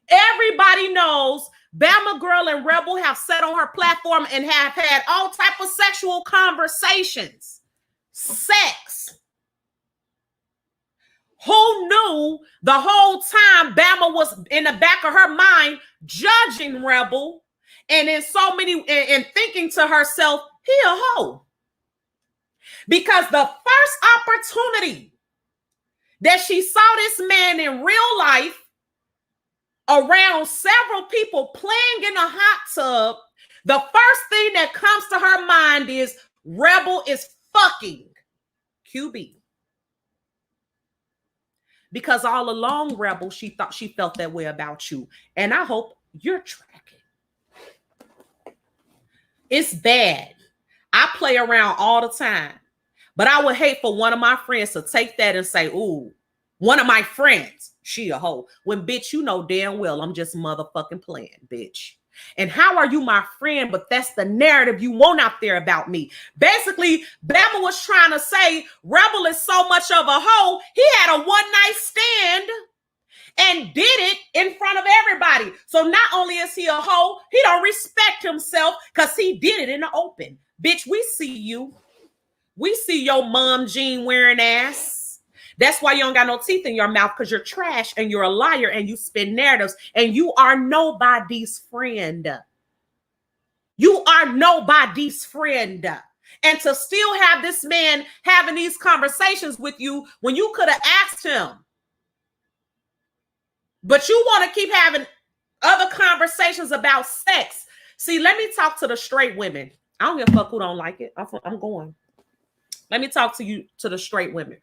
Everybody knows Bama Girl and Rebel have sat on her platform and have had all type of sexual conversations. Sex. Who knew the whole time Bama was in the back of her mind judging Rebel and in so many and thinking to herself, he a hoe. Because the first opportunity that she saw this man in real life around several people playing in a hot tub, the first thing that comes to her mind is Rebel is fucking QB. Because all along, Rebel, she thought she felt that way about you. And I hope you're tracking. It's bad. I play around all the time. But I would hate for one of my friends to take that and say, ooh, one of my friends, she a hoe. When, bitch, you know damn well I'm just motherfucking playing, bitch. And how are you my friend? But that's the narrative you want out there about me. Basically, Bama was trying to say Rebel is so much of a hoe. He had a one-night stand and did it in front of everybody. So not only is he a hoe, he don't respect himself because he did it in the open. Bitch, we see you. We see your mom jean wearing ass. That's why you don't got no teeth in your mouth, because you're trash and you're a liar and you spin narratives and you are nobody's friend. You are nobody's friend. And to still have this man having these conversations with you when you could have asked him. But you want to keep having other conversations about sex. See, let me talk to the straight women. I don't give a fuck who don't like it. I'm going. Let me talk to the straight women.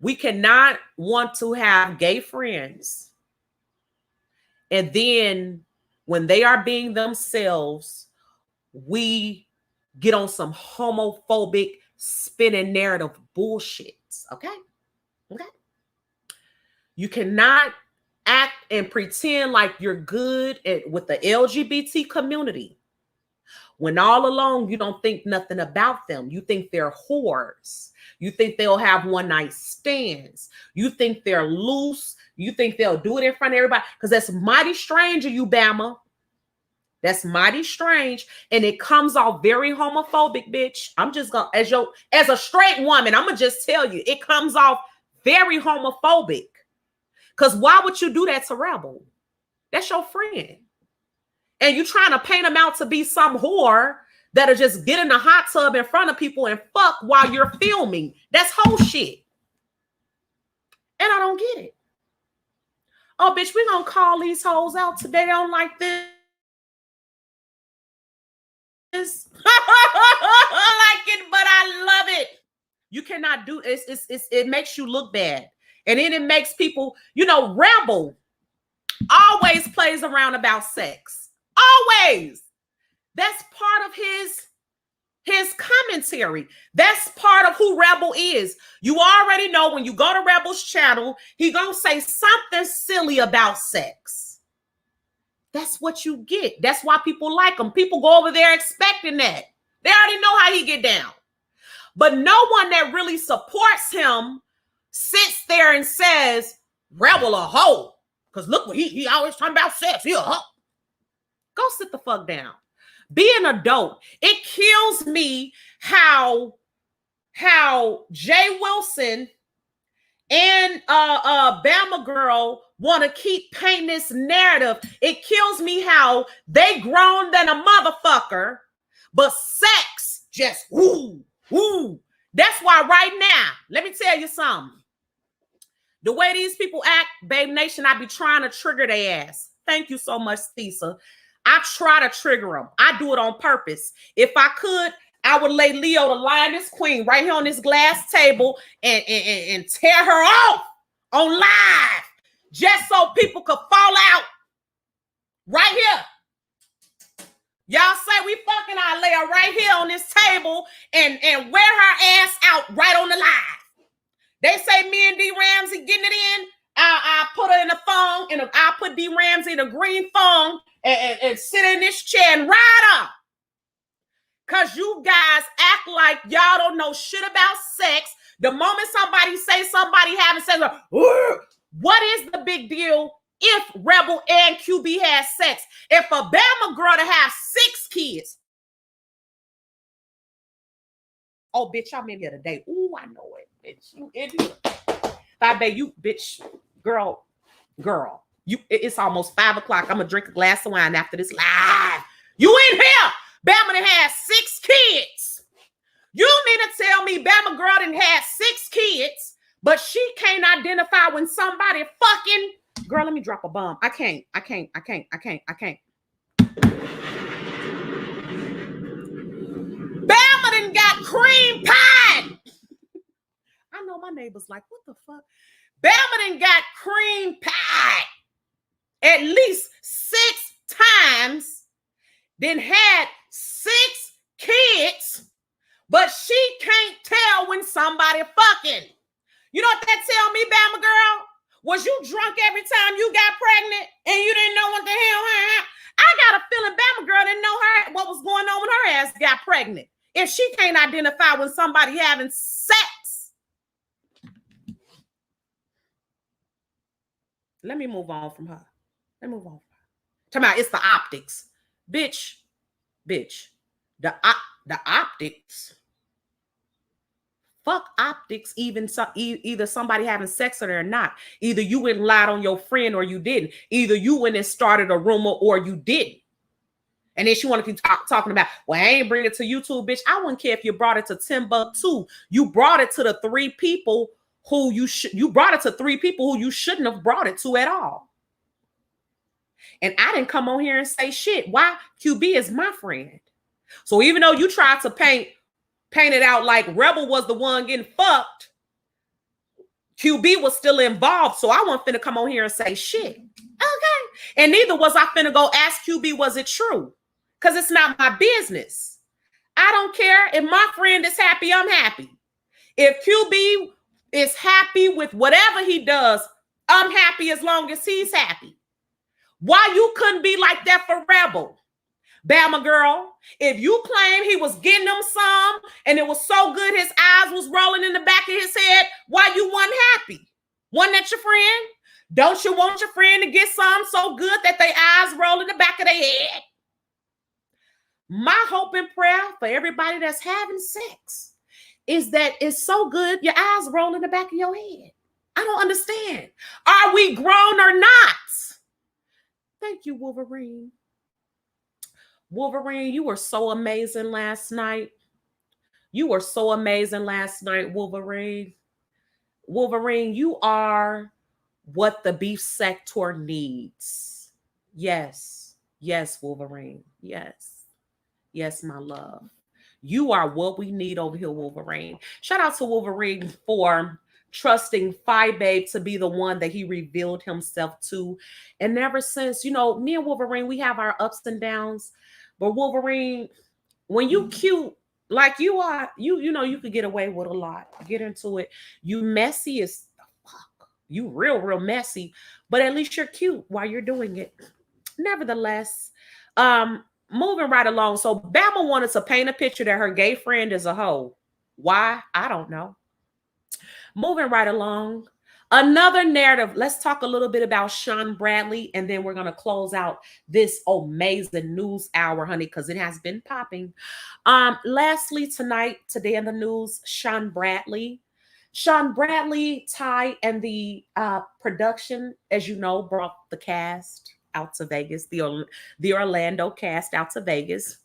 We cannot want to have gay friends and then when they are being themselves, we get on some homophobic spinning narrative bullshit. Okay? Okay? You cannot act and pretend like you're good with the LGBT community when all along you don't think nothing about them. You think they're whores. You think they'll have one-night stands. You think they're loose. You think they'll do it in front of everybody. Because that's mighty strange of you, Bama. That's mighty strange. And it comes off very homophobic, bitch. I'm just going to, as a straight woman, I'm going to just tell you, it comes off very homophobic. Because why would you do that to Rebel? That's your friend. And you trying to paint them out to be some whore that'll just get in the hot tub in front of people and fuck while you're filming. That's whole shit. And I don't get it. Oh, bitch, we're going to call these hoes out today. I don't like this. I like it, but I love it. You cannot do it makes you look bad. And then it makes people, Rebel always plays around about sex. Always. That's part of his commentary. That's part of who Rebel is. You already know when you go to Rebel's channel, he gonna say something silly about sex. That's what you get. That's why people like him. People go over there expecting that. They already know how he get down. But no one that really supports him sits there and says, Rebel a hoe. Because look, he always talking about sex. He a hoe. Go sit the fuck down. Be an adult. It kills me how Jay Wilson and Bama Girl want to keep painting this narrative. It kills me how they grown than a motherfucker, but sex just woo. That's why right now, let me tell you something. The way these people act, BabeNation, I be trying to trigger their ass. Thank you so much, Thesa. I try to trigger them. I do it on purpose. If I could, I would lay Leo, the lioness queen, right here on this glass table and tear her off on live just so people could fall out right here. Y'all say we fucking, I lay her right here on this table and wear her ass out right on the live. They say me and D Ramsey getting it in. I put her in the phone and I put D Ramsey in a green phone and sit in this chair and ride up. Cause you guys act like y'all don't know shit about sex. The moment somebody say somebody having sex, what is the big deal if Rebel and QB has sex? If a Bama girl to have 6 kids. Oh, bitch, I'm in here today. Ooh, I know it, bitch. You idiot. You, bitch, girl. It's almost 5 o'clock. I'm gonna drink a glass of wine after this live. You in here? Bama done had 6 kids. You mean to tell me Bama girl done had 6 kids, but she can't identify when somebody fucking... Girl, let me drop a bomb. I can't. Bama done got cream pie. I know my neighbor's like, what the fuck? Bama done got cream pie at least 6 times, then had 6 kids, but she can't tell when somebody fucking. You know what that tell me, Bama girl? Was you drunk every time you got pregnant and you didn't know what the hell happened? I got a feeling Bama girl didn't know what was going on when her ass got pregnant. If she can't identify when somebody having sex. Let me move on from her. Talking about it's the optics. Bitch. The optics. Fuck optics, either somebody having sex or they're not. Either you went and lied on your friend or you didn't. Either you went and started a rumor or you didn't. And then she want to keep talking about, well, I ain't bring it to YouTube, bitch. I wouldn't care if you brought it to Timbuktu. You brought it to the 3 people who you brought it to 3 people who you shouldn't have brought it to at all. And I didn't come on here and say shit. Why? QB is my friend. So even though you tried to paint it out like Rebel was the one getting fucked, QB was still involved. So I wasn't finna come on here and say shit. Okay. And neither was I finna go ask QB, was it true? Because it's not my business. I don't care. If my friend is happy, I'm happy. If QB is happy with whatever he does, I'm happy as long as he's happy. Why you couldn't be like that for Rebel? Bama girl, if you claim he was getting them some and it was so good his eyes was rolling in the back of his head, why you wasn't happy? Wasn't that your friend? Don't you want your friend to get some so good that their eyes roll in the back of their head? My hope and prayer for everybody that's having sex is that it's so good your eyes roll in the back of your head. I don't understand. Are we grown or not? Thank you, Wolverine. Wolverine, you were so amazing last night. Wolverine. Wolverine, you are what the beef sector needs. Yes, Wolverine. Yes. Yes, my love. You are what we need over here, Wolverine. Shout out to Wolverine for trusting Babe to be the one that he revealed himself to. And ever since, you know, me and Wolverine, we have our ups and downs. But Wolverine, when you cute like you are, you know, you could get away with a lot. Get into it. You messy as fuck. You real messy. But at least you're cute while you're doing it. Nevertheless, moving right along. So Bama wanted to paint a picture that her gay friend is a hoe. Why? I don't know. Moving right along. Another narrative. Let's talk a little bit about Sean Bradley, and then we're going to close out this amazing news hour, honey, because it has been popping. Lastly, today in the news, Sean Bradley, Ty, and the production, as you know, brought the cast out to Vegas, the Orlando cast out to Vegas.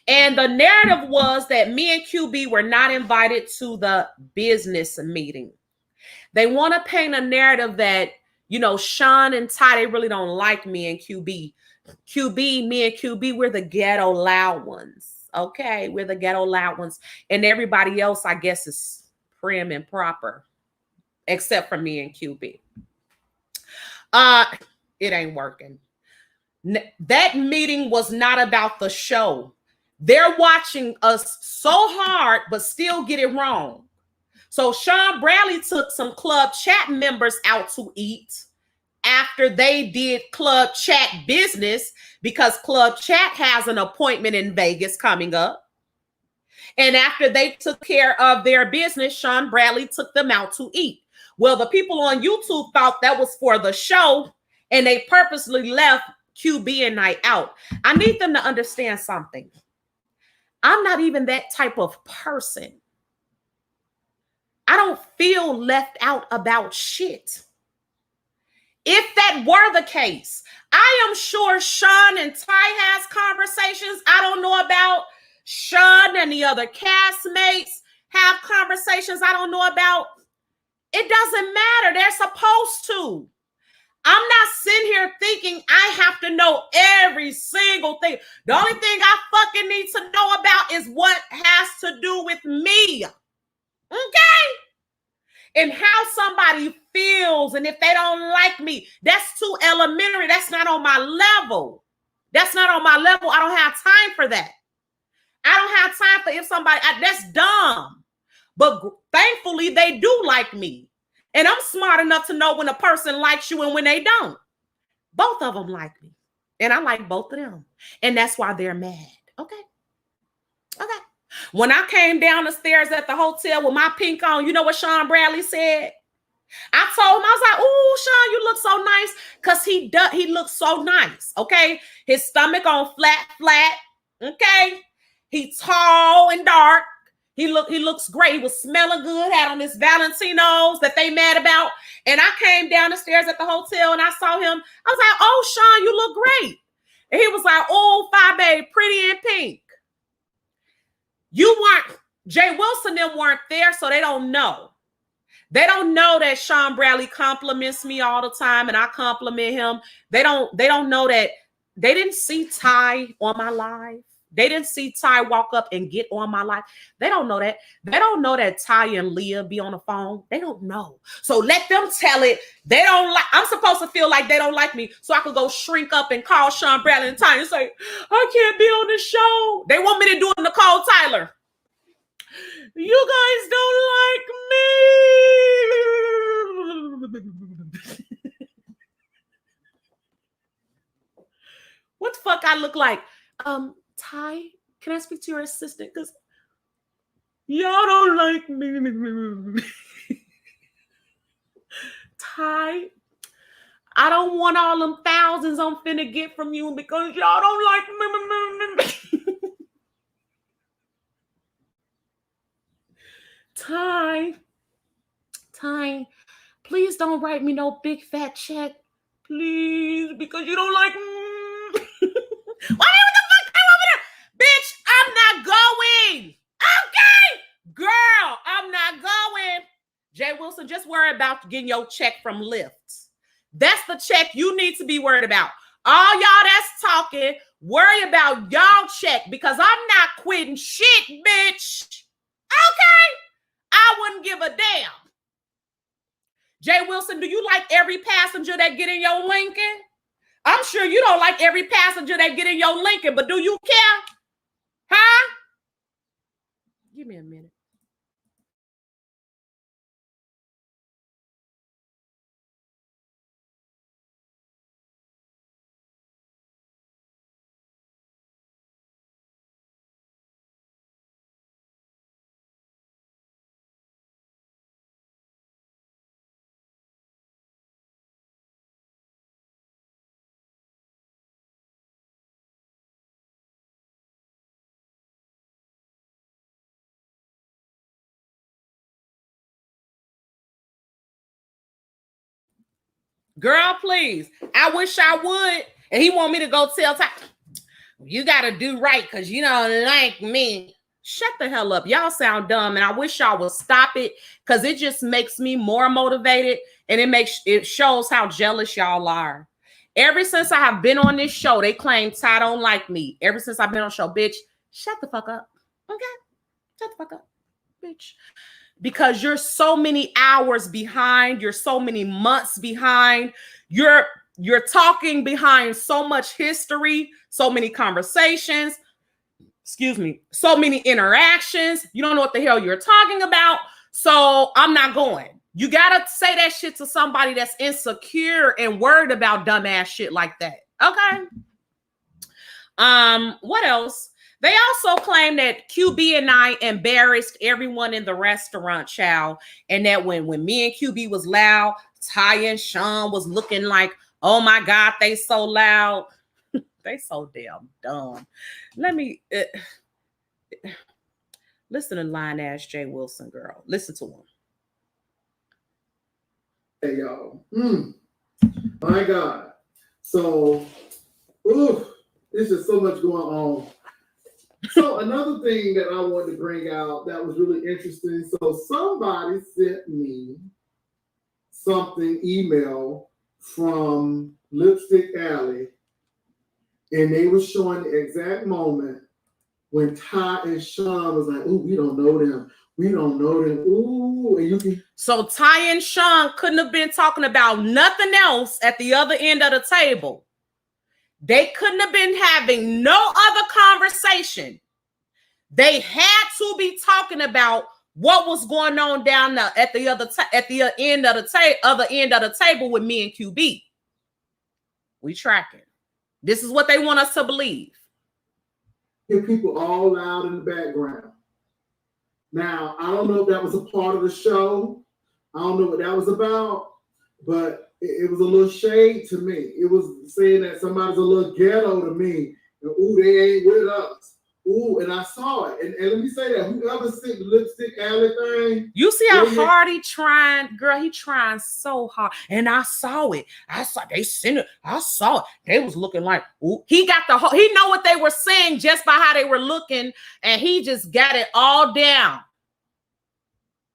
And the narrative was that me and QB were not invited to the business meeting. They want to paint a narrative that, you know, Sean and Ty, they really don't like me and QB. Me and QB, we're the ghetto loud ones. Okay, we're the ghetto loud ones. And everybody else, I guess, is prim and proper, except for me and QB. It ain't working. That meeting was not about the show. They're watching us so hard, but still get it wrong. So Sean Bradley took some Club Chat members out to eat after they did Club Chat business, because Club Chat has an appointment in Vegas coming up. And after they took care of their business, Sean Bradley took them out to eat. Well, the people on YouTube thought that was for the show, and they purposely left QB and I out. I need them to understand something. I'm not even that type of person. I don't feel left out about shit. If that were the case, I am sure Sean and Ty has conversations I don't know about. Sean and the other castmates have conversations I don't know about. It doesn't matter. They're supposed to. I'm not sitting here thinking I have to know every single thing. The only thing I fucking need to know about is what has to do with me. Okay? And how somebody feels, and if they don't like me. That's too elementary. That's not on my level. That's not on my level. I don't have time for that. I don't have time for if somebody, that's dumb. But thankfully, they do like me. And I'm smart enough to know when a person likes you and when they don't. Both of them like me. And I like both of them. And that's why they're mad. Okay. When I came down the stairs at the hotel with my pink on, you know what Sean Bradley said? I told him, I was like, "Ooh, Sean, you look so nice." Because he looks so nice. Okay. His stomach on flat. Okay. He's tall and dark. He looks great. He was smelling good, had on his Valentinos that they mad about. And I came down the stairs at the hotel and I saw him. I was like, "Oh, Sean, you look great." And he was like, "Oh, Babe, pretty in pink." You weren't, Jay Wilson, them weren't there, so they don't know. They don't know that Sean Bradley compliments me all the time and I compliment him. They don't know that. They didn't see Ty on my live. They didn't see Ty walk up and get on my live. They don't know that. They don't know that Ty and Leah be on the phone. They don't know. So let them tell it. They don't like, I'm supposed to feel like they don't like me so I could go shrink up and call Sean Bradley and Ty and say, "I can't be on the show." They want me to do it Nicole Tyler. "You guys don't like me." What the fuck I look like? Ty, can I speak to your assistant? Because y'all don't like me. Ty, I don't want all them thousands I'm finna get from you because y'all don't like me. Ty, please don't write me no big fat check. Please, because you don't like me. Whatever the fuck come over there. Bitch, I'm not going. Okay? Girl, I'm not going. Jay Wilson, just worry about getting your check from Lyft. That's the check you need to be worried about. All y'all that's talking, worry about y'all check because I'm not quitting shit, bitch. Okay? I wouldn't give a damn. Jay Wilson, do you like every passenger that get in your Lincoln? I'm sure you don't like every passenger that get in your Lincoln, but do you care? Huh? Give me a minute. Girl, please. I wish I would. And he want me to go tell Ty, you got to do right because you don't like me. Shut the hell up. Y'all sound dumb. And I wish y'all would stop it because it just makes me more motivated. And it shows how jealous y'all are. Ever since I have been on this show, they claim Ty don't like me. Ever since I've been on the show, bitch, shut the fuck up. Okay? Shut the fuck up, bitch. Because you're so many hours behind. You're so many months behind. You're talking behind so much history, so many conversations, so many interactions. You don't know what the hell you're talking about. So I'm not going. You got to say that shit to somebody that's insecure and worried about dumbass shit like that. Okay. What else? They also claim that QB and I embarrassed everyone in the restaurant, child. And that when me and QB was loud, Ty and Sean was looking like, oh my God, they so loud. They so damn dumb. Let me listen to line ass Jay Wilson, girl. Listen to him. Hey, y'all. My God. So, there's just so much going on. So another thing that I wanted to bring out that was really interesting. So somebody sent me something email from Lipstick Alley, and they were showing the exact moment when Ty and Sean was like, "Ooh, we don't know them. We don't know them." Ooh, and you can. So Ty and Sean couldn't have been talking about nothing else at the other end of the table. They couldn't have been having no other conversation. They had to be talking about what was going on down there at the other end of the table with me and QB. We tracking. This is what they want us to believe. Hear people all loud in the background. Now, I don't know if that was a part of the show. I don't know what that was about, but it was a little shade to me. It was saying that somebody's a little ghetto to me. And, ooh, they ain't with us. Ooh, and I saw it. And let me say that whoever sent the Lipstick Alley thing. You see how hard he trying, girl. He trying so hard. And I saw it. They sent it. I saw it. They was looking like, ooh. He got the whole, he know what they were saying just by how they were looking, and he just got it all down.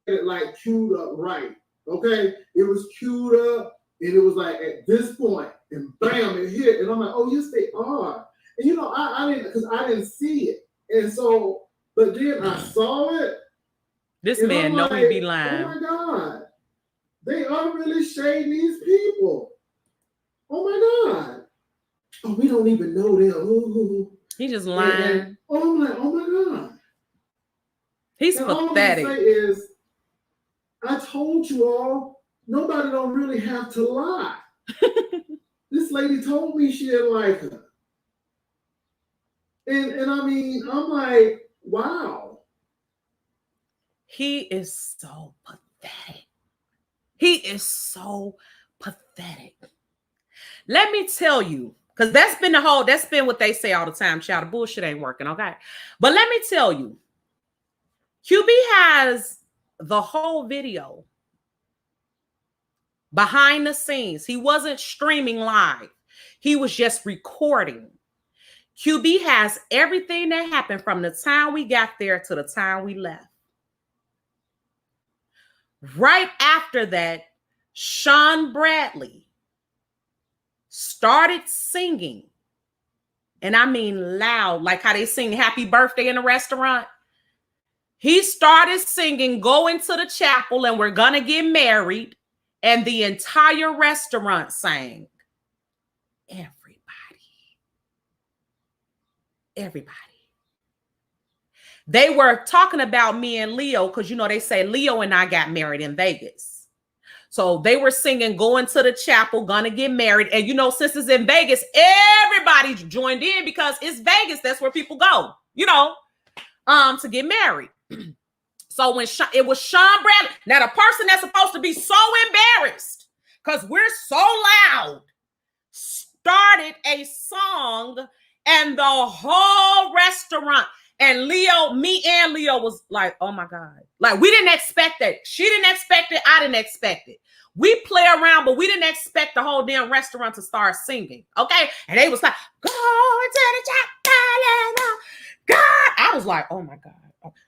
It like queued up right. Okay. It was queued up, and it was like at this point, and bam, it hit. And I'm like, oh, yes, they are. And you know, I didn't, because I didn't see it. And so, but then I saw it. This man know he be lying. Oh my God. They are really shading these people. Oh my God. Oh, we don't even know them. Ooh. He just lying. Oh my God. He's pathetic. All I say is, I told you all, nobody don't really have to lie. This lady told me she didn't like her. And I mean, I'm like, wow. He is so pathetic. He is so pathetic. Let me tell you, because that's been what they say all the time, child. The bullshit ain't working, okay? But let me tell you, QB has the whole video behind the scenes. He wasn't streaming live. He was just recording. QB has everything that happened from the time we got there to the time we left. Right after that, Sean Bradley started singing, and I mean loud, like how they sing happy birthday in a restaurant. He started singing, going to the chapel and we're gonna get married. And the entire restaurant sang. Everybody. They were talking about me and Leo because, you know, they say Leo and I got married in Vegas. So they were singing, going to the chapel, gonna get married. And, you know, since it's in Vegas, everybody joined in because it's Vegas. That's where people go, you know, to get married. So when it was Sean Bradley, now the person that's supposed to be so embarrassed because we're so loud, started a song, and the whole restaurant, and Leo, me and Leo was like, oh my God. Like, we didn't expect that. She didn't expect it. I didn't expect it. We play around, but we didn't expect the whole damn restaurant to start singing. Okay. And they was like, go to the chapel. God. I was like, oh my God.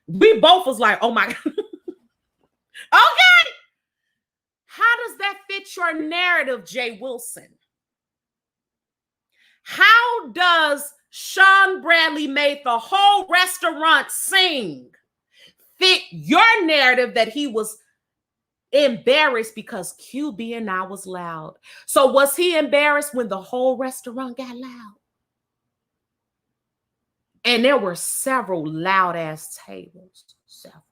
We both was like, oh my God. Okay. How does that fit your narrative, Jay Wilson? How does Sean Bradley made the whole restaurant sing fit your narrative that he was embarrassed because QB and I was loud? So was he embarrassed when the whole restaurant got loud? And there were several loud ass tables. Several.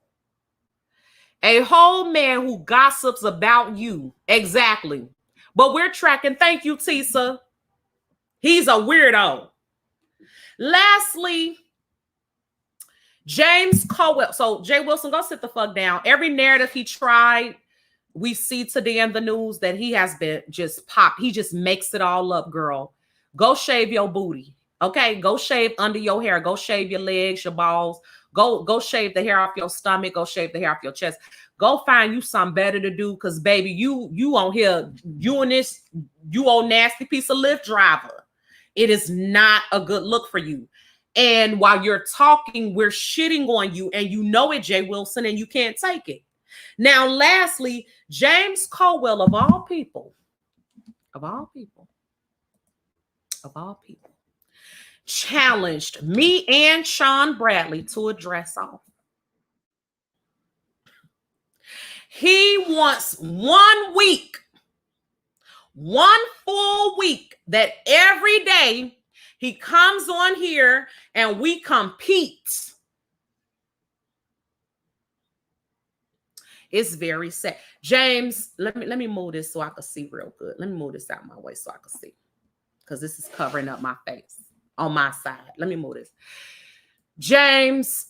A whole man who gossips about you. Exactly. But we're tracking. Thank you, Tisa. He's a weirdo. Lastly, James Caldwell. So Jay Wilson, go sit the fuck down. Every narrative he tried, we see today in the news that he has been just popped. He just makes it all up, girl. Go shave your booty. Okay, go shave under your hair. Go shave your legs, your balls. Go shave the hair off your stomach. Go shave the hair off your chest. Go find you something better to do, because baby, you on here, you old nasty piece of Lyft driver. It is not a good look for you. And while you're talking, we're shitting on you, and you know it, Jay Wilson, and you can't take it. Now, lastly, James Caldwell, of all people, challenged me and Sean Bradley to a dress off. He wants 1 week, 1 full week, that every day he comes on here and we compete. It's very sad. James, let me move this so I can see real good. Let me move this out of my way so I can see, because this is covering up my face on my side. Let me move this. James,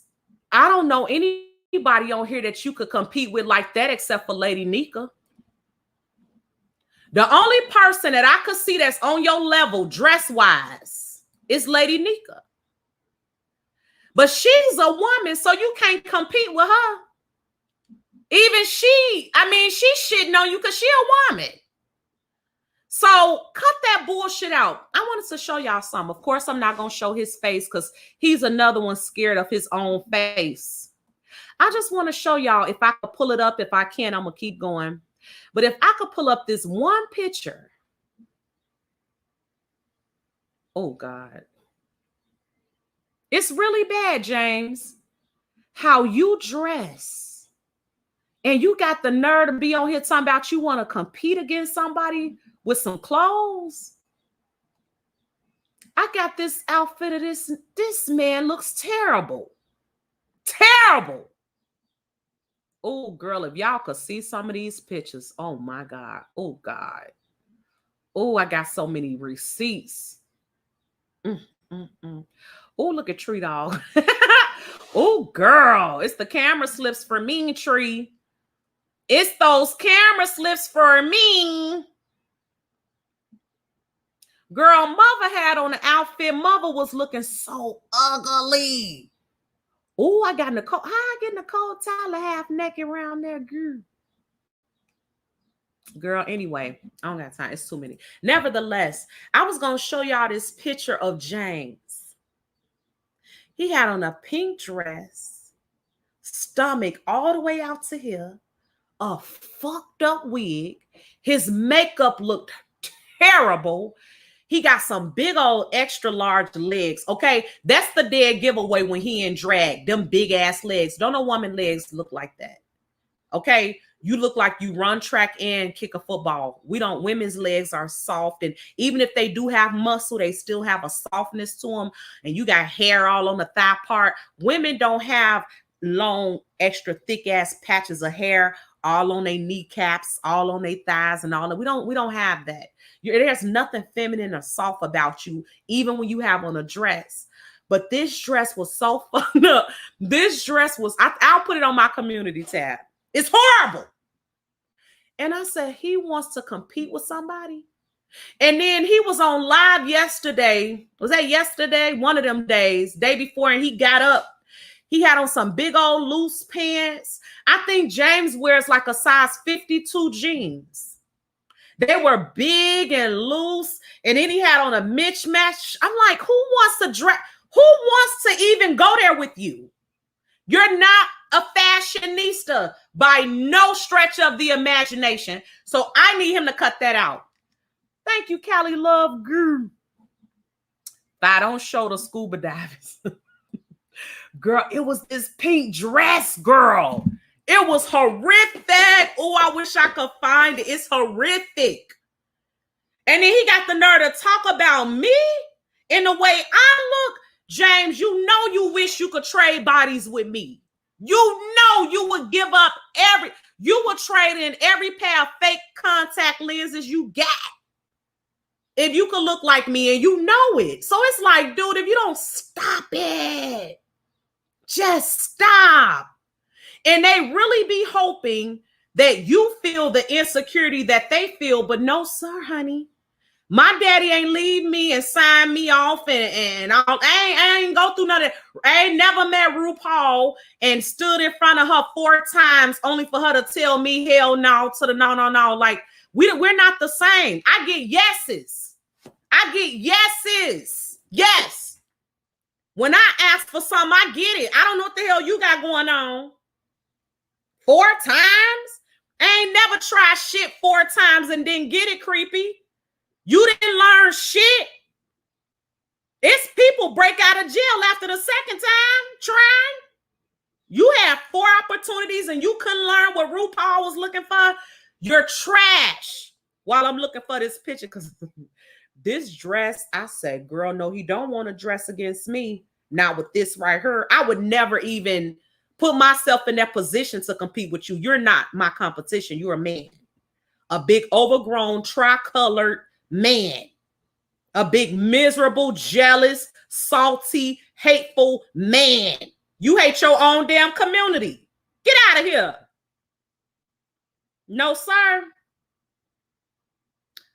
I don't know anybody on here that you could compete with like that except for Lady Nika. The only person that I could see that's on your level dress-wise is Lady Nika. But she's a woman, so you can't compete with her. Even she's shitting on you because she's a woman. So cut that bullshit out. I wanted to show y'all something. Of course, I'm not going to show his face because he's another one scared of his own face. I just want to show y'all, if I could pull it up. If I can, I'm going to keep going. But if I could pull up this one picture. Oh, God. It's really bad, James, how you dress. And you got the nerve to be on here talking about you want to compete against somebody with some clothes. I got this outfit of this man looks terrible. Terrible. Oh, girl, if y'all could see some of these pictures. Oh, my God. Oh, God. Oh, I got so many receipts. Oh, look at Tree Dog. Oh, girl. It's the camera slips for me, Tree. It's those camera slips for me. Girl, Mother had on the outfit. Mother was looking so ugly. Oh, I got Nicole. How I get Nicole Tyler half naked around there, girl? Girl, anyway, I don't got time. It's too many. Nevertheless, I was going to show y'all this picture of James. He had on a pink dress, stomach all the way out to here, a fucked up wig. His makeup looked terrible. He got some big old extra large legs. Okay, that's the dead giveaway when he in drag. Them big ass legs. Don't no woman legs look like that. Okay, you look like you run track and kick a football. We don't. Women's legs are soft, and even if they do have muscle, they still have a softness to them. And you got hair all on the thigh part. Women don't have long, extra thick ass patches of hair all on their kneecaps, all on their thighs, and all that. We don't have that. There's nothing feminine or soft about you, even when you have on a dress. But this dress was so fucked up. This dress was, I'll put it on my community tab. It's horrible. And I said, he wants to compete with somebody. And then he was on live yesterday. Was that yesterday? One of them days, day before, and he got up. He had on some big old loose pants. I think James wears like a size 52 jeans. They were big and loose. And then he had on a mismatch. I'm like, who wants to dress? Who wants to even go there with you? You're not a fashionista by no stretch of the imagination. So I need him to cut that out. Thank you, Callie Love. Girl. If I don't show the scuba divers. Girl, it was this pink dress, girl. It was horrific. Oh, I wish I could find it. It's horrific. And then he got the nerve to talk about me in the way I look. James, you know you wish you could trade bodies with me. You know you would give up you would trade in every pair of fake contact lenses you got if you could look like me, and you know it. So it's like, dude, if you don't stop it, just stop. And they really be hoping that you feel the insecurity that they feel, but no, sir, honey. My daddy ain't leave me and sign me off, and I ain't go through none of that. I ain't never met RuPaul and stood in front of her 4 times only for her to tell me hell no to the no. Like, we're not the same. I get yeses. Yes. When I ask for something, I get it. I don't know what the hell you got going on. 4 times? I ain't never tried shit 4 times and didn't get it, creepy. You didn't learn shit. It's people break out of jail after the second time trying. You had 4 opportunities and you couldn't learn what RuPaul was looking for. You're trash. While I'm looking for this picture, because this dress, I said, girl, no, he don't want to dress against me. Not with this right here. I would never even put myself in that position to compete with you. You're not my competition. You're a man. A big overgrown, tri-colored man. A big, miserable, jealous, salty, hateful man. You hate your own damn community. Get out of here. No, sir.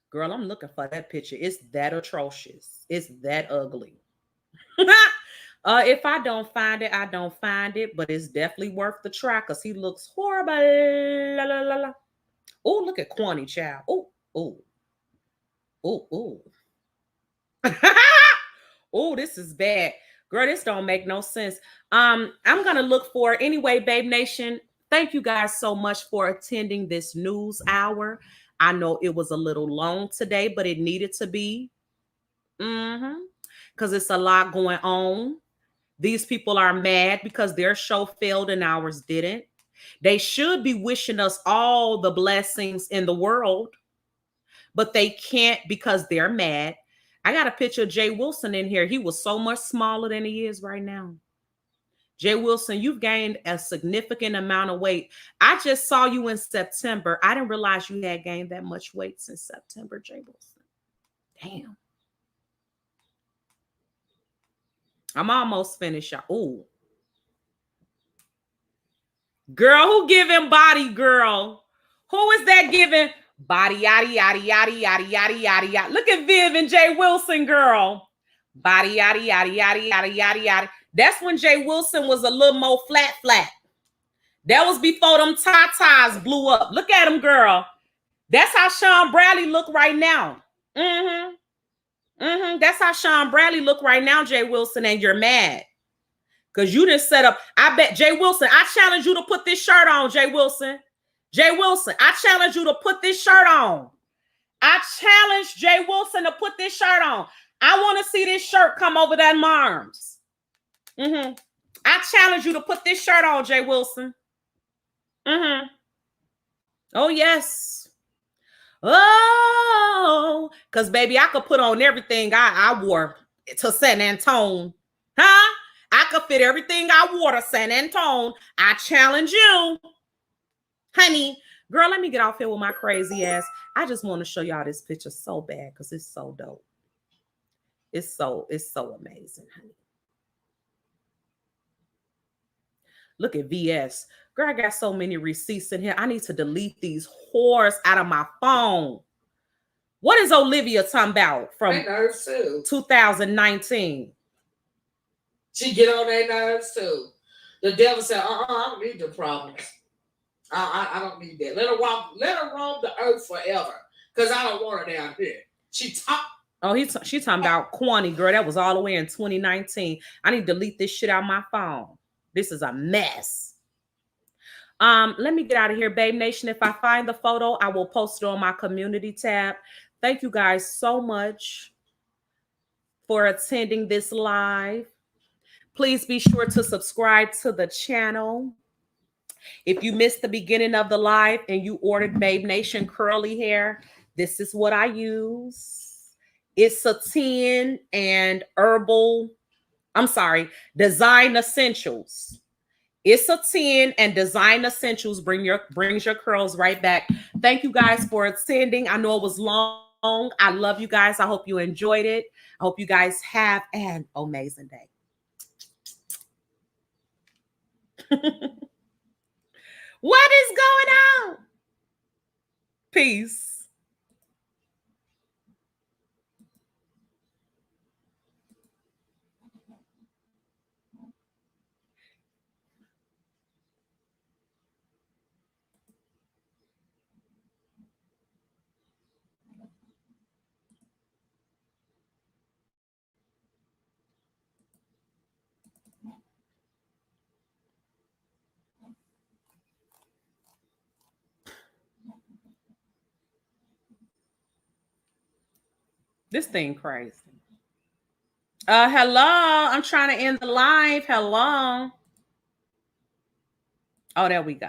Girl, I'm looking for that picture. It's that atrocious. It's that ugly. If I don't find it, I don't find it. But it's definitely worth the try because he looks horrible. Oh, look at Kwani, child. Oh. Oh, this is bad. Girl, this don't make no sense. I'm going to look for anyway, Babe Nation. Thank you guys so much for attending this news hour. I know it was a little long today, but it needed to be. Because it's a lot going on. These people are mad because their show failed and ours didn't. They should be wishing us all the blessings in the world, but they can't because they're mad. I got a picture of Jay Wilson in here. He was so much smaller than he is right now. Jay Wilson, you've gained a significant amount of weight. I just saw you in September. I didn't realize you had gained that much weight since September, Jay Wilson. Damn. I'm almost finished. Ooh. Girl, who giving body, girl? Who is that giving body, yada, yada, yada, yada, yada, yada, yada? Look at Viv and Jay Wilson, girl. Body, yada, yada, yada, yada, yada, yada. That's when Jay Wilson was a little more flat. That was before them tatas blew up. Look at him, girl. That's how Sean Bradley look right now. That's how Sean Bradley look right now, Jay Wilson, and you're mad. Because you didn't set up. I bet, Jay Wilson, I challenge you to put this shirt on, Jay Wilson. Jay Wilson, I challenge you to put this shirt on. I challenge Jay Wilson to put this shirt on. I want to see this shirt come over that arms. I challenge you to put this shirt on, Jay Wilson. Oh, yes. Oh, because, baby, I could put on everything I wore to San Antone. Huh? I could fit everything I wore to San Antone. I challenge you. Honey, girl, let me get off here with my crazy ass. I just want to show y'all this picture so bad because it's so dope. It's so amazing, honey. Look at VS. Girl, I got so many receipts in here. I need to delete these whores out of my phone. What is Olivia talking about from 2019? She get on their nerves too. The devil said, I don't need the problems. I don't need that. Let her roam the earth forever. Because I don't want her down here. She talking about Kwani, girl. That was all the way in 2019. I need to delete this shit out of my phone. This is a mess. Let me get out of here, Babe Nation. If I find the photo, I will post it on my community tab. Thank you guys so much for attending this live. Please be sure to subscribe to the channel. If you missed the beginning of the live and you ordered BabeNation curly hair, this is what I use. It's satin and design essentials. It's a 10 and design essentials brings your curls right back. Thank you guys for attending. I know it was long. I love you guys. I hope you enjoyed it. I hope you guys have an amazing day. What is going on? Peace. This thing crazy. Hello. I'm trying to end the live. Hello. Oh, there we go.